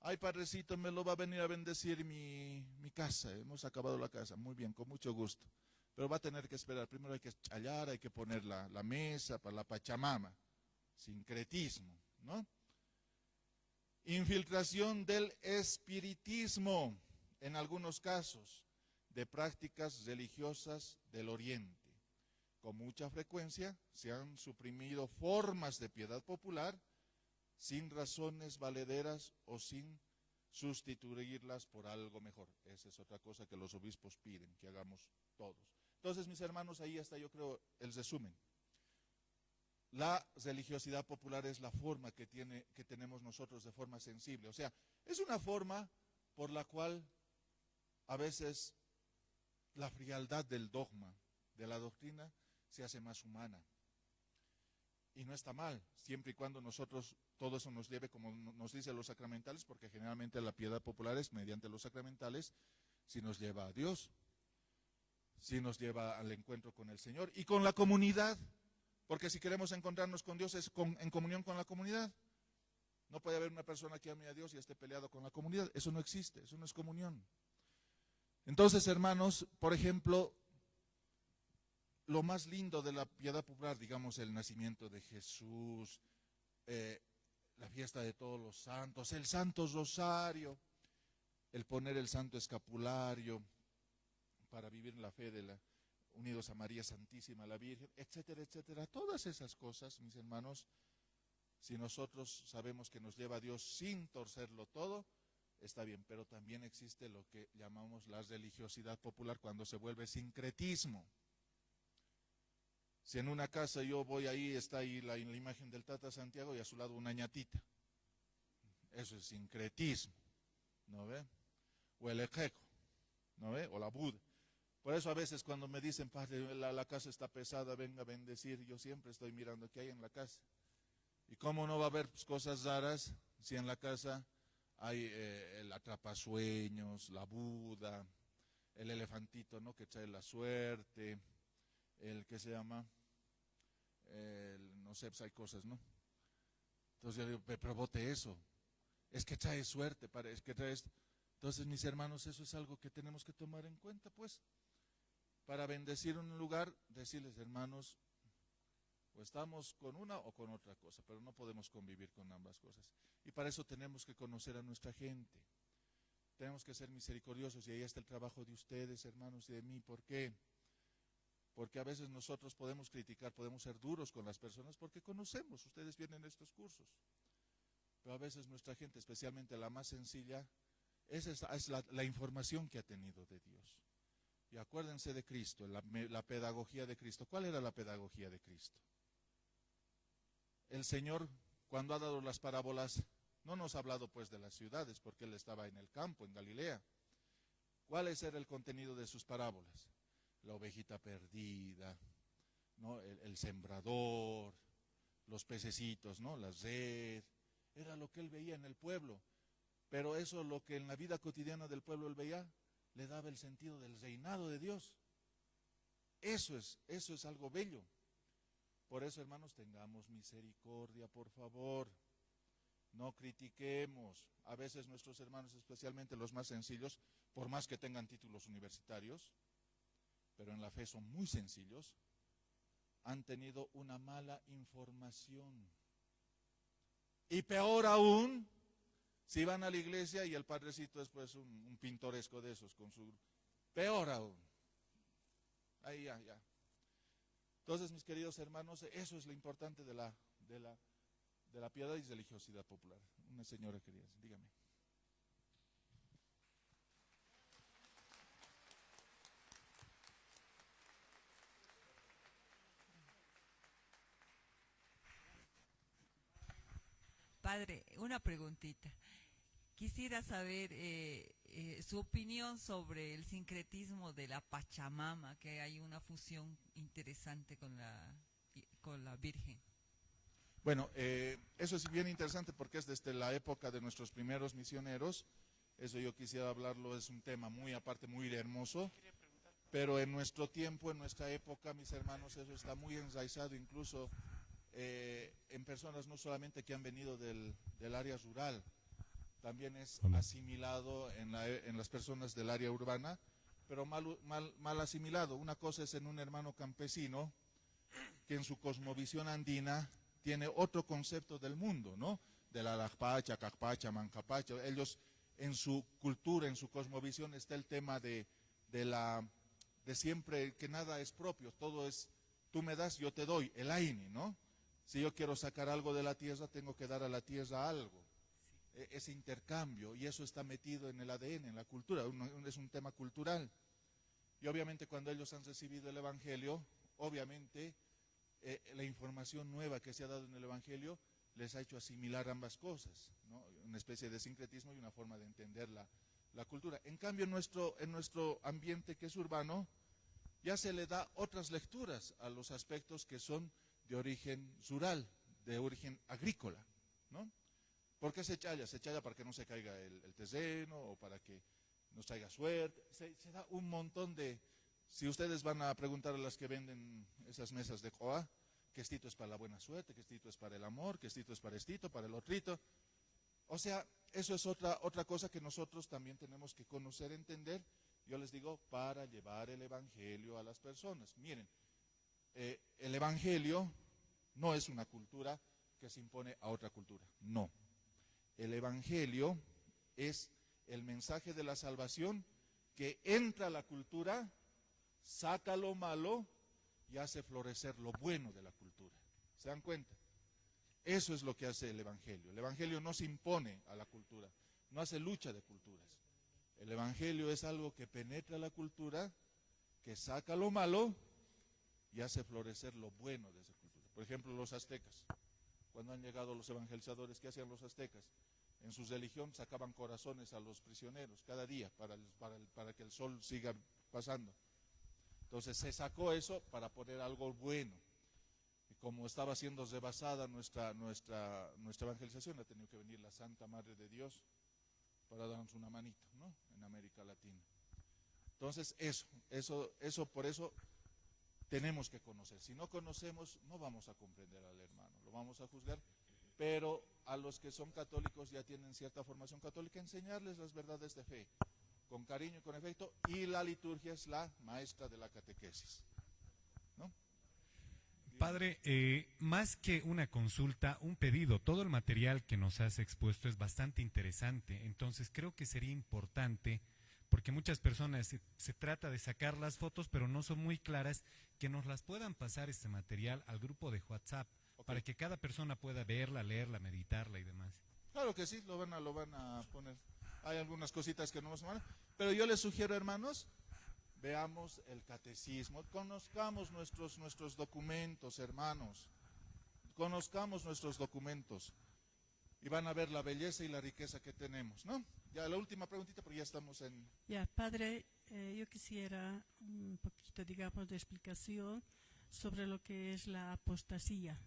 Ay, padrecito, me lo va a venir a bendecir mi casa, hemos acabado la casa, muy bien, con mucho gusto. Pero va a tener que esperar, primero hay que challar, hay que poner la mesa para la Pachamama, sincretismo, ¿no? Infiltración del espiritismo, en algunos casos, de prácticas religiosas del Oriente. Con mucha frecuencia se han suprimido formas de piedad popular sin razones valederas o sin sustituirlas por algo mejor. Esa es otra cosa que los obispos piden, que hagamos todos. Entonces, mis hermanos, ahí está, yo creo, el resumen. La religiosidad popular es la forma que tenemos nosotros de forma sensible. O sea, es una forma por la cual a veces la frialdad del dogma, de la doctrina, se hace más humana. Y no está mal, siempre y cuando nosotros, todo eso nos lleve, como nos dicen los sacramentales, porque generalmente la piedad popular es mediante los sacramentales, si nos lleva a Dios, si nos lleva al encuentro con el Señor y con la comunidad, porque si queremos encontrarnos con Dios es en comunión con la comunidad. No puede haber una persona que ame a Dios y esté peleado con la comunidad, eso no existe, eso no es comunión. Entonces, hermanos, por ejemplo, lo más lindo de la piedad popular, digamos, el nacimiento de Jesús, la fiesta de todos los santos, el Santo Rosario, el poner el Santo Escapulario para vivir la fe unidos a María Santísima, la Virgen, etcétera, etcétera. Todas esas cosas, mis hermanos, si nosotros sabemos que nos lleva a Dios sin torcerlo todo, está bien, pero también existe lo que llamamos la religiosidad popular cuando se vuelve sincretismo. Si en una casa yo voy ahí, está ahí la imagen del Tata Santiago y a su lado una ñatita. Eso es sincretismo, ¿no ve? O el ejeco, ¿no ve? O la Buda. Por eso a veces cuando me dicen, padre, la casa está pesada, venga a bendecir, yo siempre estoy mirando qué hay en la casa. ¿Y cómo no va a haber cosas raras si en la casa hay el atrapasueños, la Buda, el elefantito, ¿no?, que trae la suerte, el que se llama, no sé, pues hay cosas, ¿no? Entonces yo digo, pero bote eso, es que trae suerte, es que trae esto. Entonces, mis hermanos, eso es algo que tenemos que tomar en cuenta, pues, para bendecir un lugar, decirles, hermanos, o estamos con una o con otra cosa, pero no podemos convivir con ambas cosas. Y para eso tenemos que conocer a nuestra gente. Tenemos que ser misericordiosos y ahí está el trabajo de ustedes, hermanos, y de mí. ¿Por qué? Porque a veces nosotros podemos criticar, podemos ser duros con las personas porque conocemos, ustedes vienen a estos cursos. Pero a veces nuestra gente, especialmente la más sencilla, esa es la información que ha tenido de Dios. Y acuérdense de Cristo, la pedagogía de Cristo. ¿Cuál era la pedagogía de Cristo? El Señor, cuando ha dado las parábolas, no nos ha hablado pues de las ciudades, porque Él estaba en el campo, en Galilea. ¿Cuál era el contenido de sus parábolas? La ovejita perdida, ¿no?, el sembrador, los pececitos, ¿no?, la red. Era lo que Él veía en el pueblo. Pero eso, lo que en la vida cotidiana del pueblo Él veía, le daba el sentido del reinado de Dios. Eso es algo bello. Por eso, hermanos, tengamos misericordia, por favor. No critiquemos. A veces nuestros hermanos, especialmente los más sencillos, por más que tengan títulos universitarios, pero en la fe son muy sencillos, han tenido una mala información. Y peor aún, si van a la iglesia y el padrecito es pues un pintoresco de esos, con su... Peor aún. Ahí ya. Entonces, mis queridos hermanos, eso es lo importante de la piedad y religiosidad popular. Una señora querida, dígame. Padre, una preguntita. Quisiera saber su opinión sobre el sincretismo de la Pachamama, que hay una fusión interesante con la Virgen. Bueno, eso es bien interesante porque es desde la época de nuestros primeros misioneros. Eso yo quisiera hablarlo, es un tema muy aparte, muy hermoso. Pero en nuestro tiempo, en nuestra época, mis hermanos, eso está muy enraizado incluso en personas no solamente que han venido del área rural, también es asimilado en las personas del área urbana, pero mal asimilado. Una cosa es en un hermano campesino que en su cosmovisión andina tiene otro concepto del mundo, ¿no? De la lajpacha, cajpacha, mancapacha. Ellos en su cultura, en su cosmovisión está el tema de siempre que nada es propio, todo es tú me das, yo te doy, el aini, ¿no? Si yo quiero sacar algo de la tierra, tengo que dar a la tierra algo. Ese intercambio, y eso está metido en el ADN, en la cultura, es un tema cultural. Y obviamente cuando ellos han recibido el Evangelio, obviamente la información nueva que se ha dado en el Evangelio les ha hecho asimilar ambas cosas, ¿no? Una especie de sincretismo y una forma de entender la cultura. En cambio, en nuestro ambiente que es urbano, ya se le da otras lecturas a los aspectos que son de origen rural, de origen agrícola, ¿no? ¿Por qué se challa? Se challa para que no se caiga el terreno o para que nos traiga suerte. Se da un montón de... Si ustedes van a preguntar a las que venden esas mesas de coa, que estito es para la buena suerte, que estito es para el amor, que estito es para estito, para el otrito. O sea, eso es otra cosa que nosotros también tenemos que conocer, entender, yo les digo, para llevar el Evangelio a las personas. Miren, el Evangelio no es una cultura que se impone a otra cultura, no. El Evangelio es el mensaje de la salvación que entra a la cultura, saca lo malo y hace florecer lo bueno de la cultura. ¿Se dan cuenta? Eso es lo que hace el Evangelio. El Evangelio no se impone a la cultura, no hace lucha de culturas. El Evangelio es algo que penetra la cultura, que saca lo malo y hace florecer lo bueno de esa cultura. Por ejemplo, los aztecas. Cuando han llegado los evangelizadores, ¿qué hacían los aztecas? En su religión sacaban corazones a los prisioneros cada día para que el sol siga pasando. Entonces se sacó eso para poner algo bueno. Y como estaba siendo rebasada nuestra evangelización, ha tenido que venir la Santa Madre de Dios para darnos una manito, ¿no? En América Latina. Entonces eso por eso tenemos que conocer. Si no conocemos, no vamos a comprender al hermano, lo vamos a juzgar. Pero a los que son católicos, ya tienen cierta formación católica, enseñarles las verdades de fe, con cariño y con efecto, y la liturgia es la maestra de la catequesis, ¿no? Padre, más que una consulta, un pedido, todo el material que nos has expuesto es bastante interesante, entonces creo que sería importante, porque muchas personas se trata de sacar las fotos, pero no son muy claras, que nos las puedan pasar este material al grupo de WhatsApp, okay, para que cada persona pueda verla, leerla, meditarla y demás. Claro que sí, lo van a poner. Hay algunas cositas que no nos van, pero yo les sugiero, hermanos, veamos el catecismo, conozcamos nuestros documentos, hermanos, conozcamos nuestros documentos y van a ver la belleza y la riqueza que tenemos, ¿no? Ya la última preguntita, porque ya estamos en... Ya, padre, yo quisiera un poquito, digamos, de explicación sobre lo que es la apostasía.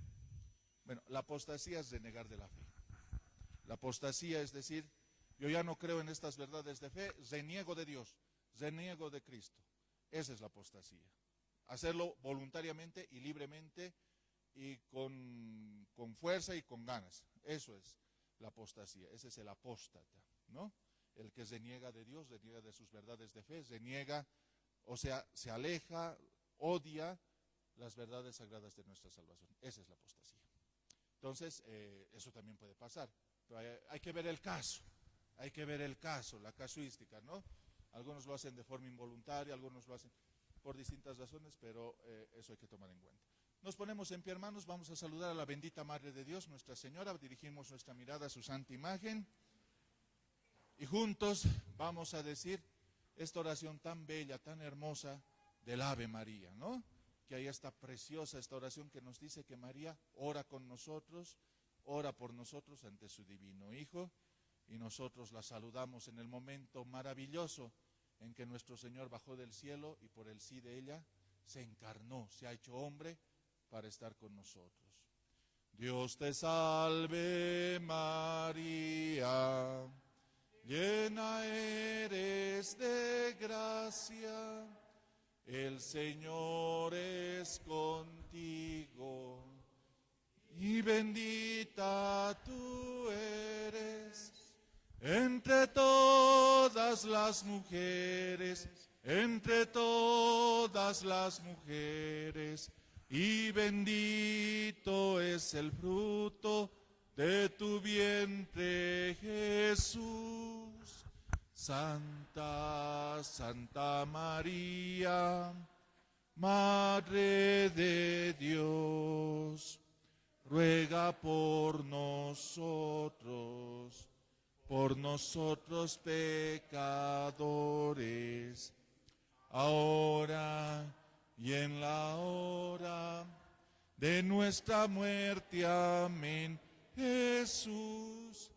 Bueno, la apostasía es renegar de la fe. La apostasía es decir, yo ya no creo en estas verdades de fe, reniego de Dios, reniego de Cristo. Esa es la apostasía. Hacerlo voluntariamente y libremente y con fuerza y con ganas. Eso es la apostasía. Ese es el apóstata, ¿no? El que reniega de Dios, reniega de sus verdades de fe, reniega, o sea, se aleja, odia las verdades sagradas de nuestra salvación. Esa es la apostasía. Entonces, eso también puede pasar. Pero hay que ver el caso. Hay que ver el caso, la casuística, ¿no? Algunos lo hacen de forma involuntaria, algunos lo hacen por distintas razones, pero eso hay que tomar en cuenta. Nos ponemos en pie, hermanos, vamos a saludar a la bendita Madre de Dios, Nuestra Señora, dirigimos nuestra mirada a su santa imagen y juntos vamos a decir esta oración tan bella, tan hermosa del Ave María, ¿no? Que ahí está preciosa esta oración que nos dice que María ora con nosotros, ora por nosotros ante su divino Hijo. y nosotros la saludamos en el momento maravilloso en que nuestro Señor bajó del cielo y por el sí de ella se encarnó, se ha hecho hombre para estar con nosotros. Dios te salve María, llena eres de gracia, el Señor es contigo, y bendita tú eres entre todas las mujeres, y bendito es el fruto de tu vientre, Jesús. Santa, Santa María, Madre de Dios, ruega por nosotros pecadores, ahora y en la hora de nuestra muerte. Amén. Jesús.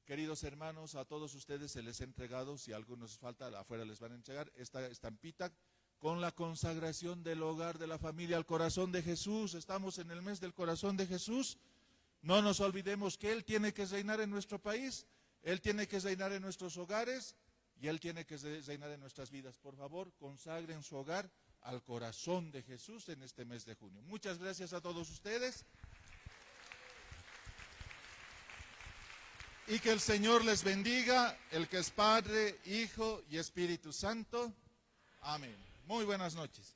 Queridos hermanos, a todos ustedes se les ha entregado, si algo nos falta, afuera les van a entregar, esta estampita con la consagración del hogar, de la familia al corazón de Jesús. Estamos en el mes del corazón de Jesús. No nos olvidemos que Él tiene que reinar en nuestro país, Él tiene que reinar en nuestros hogares y Él tiene que reinar en nuestras vidas. Por favor, consagren su hogar al corazón de Jesús en este mes de junio. Muchas gracias a todos ustedes. Y que el Señor les bendiga, el que es Padre, Hijo y Espíritu Santo. Amén. Muy buenas noches.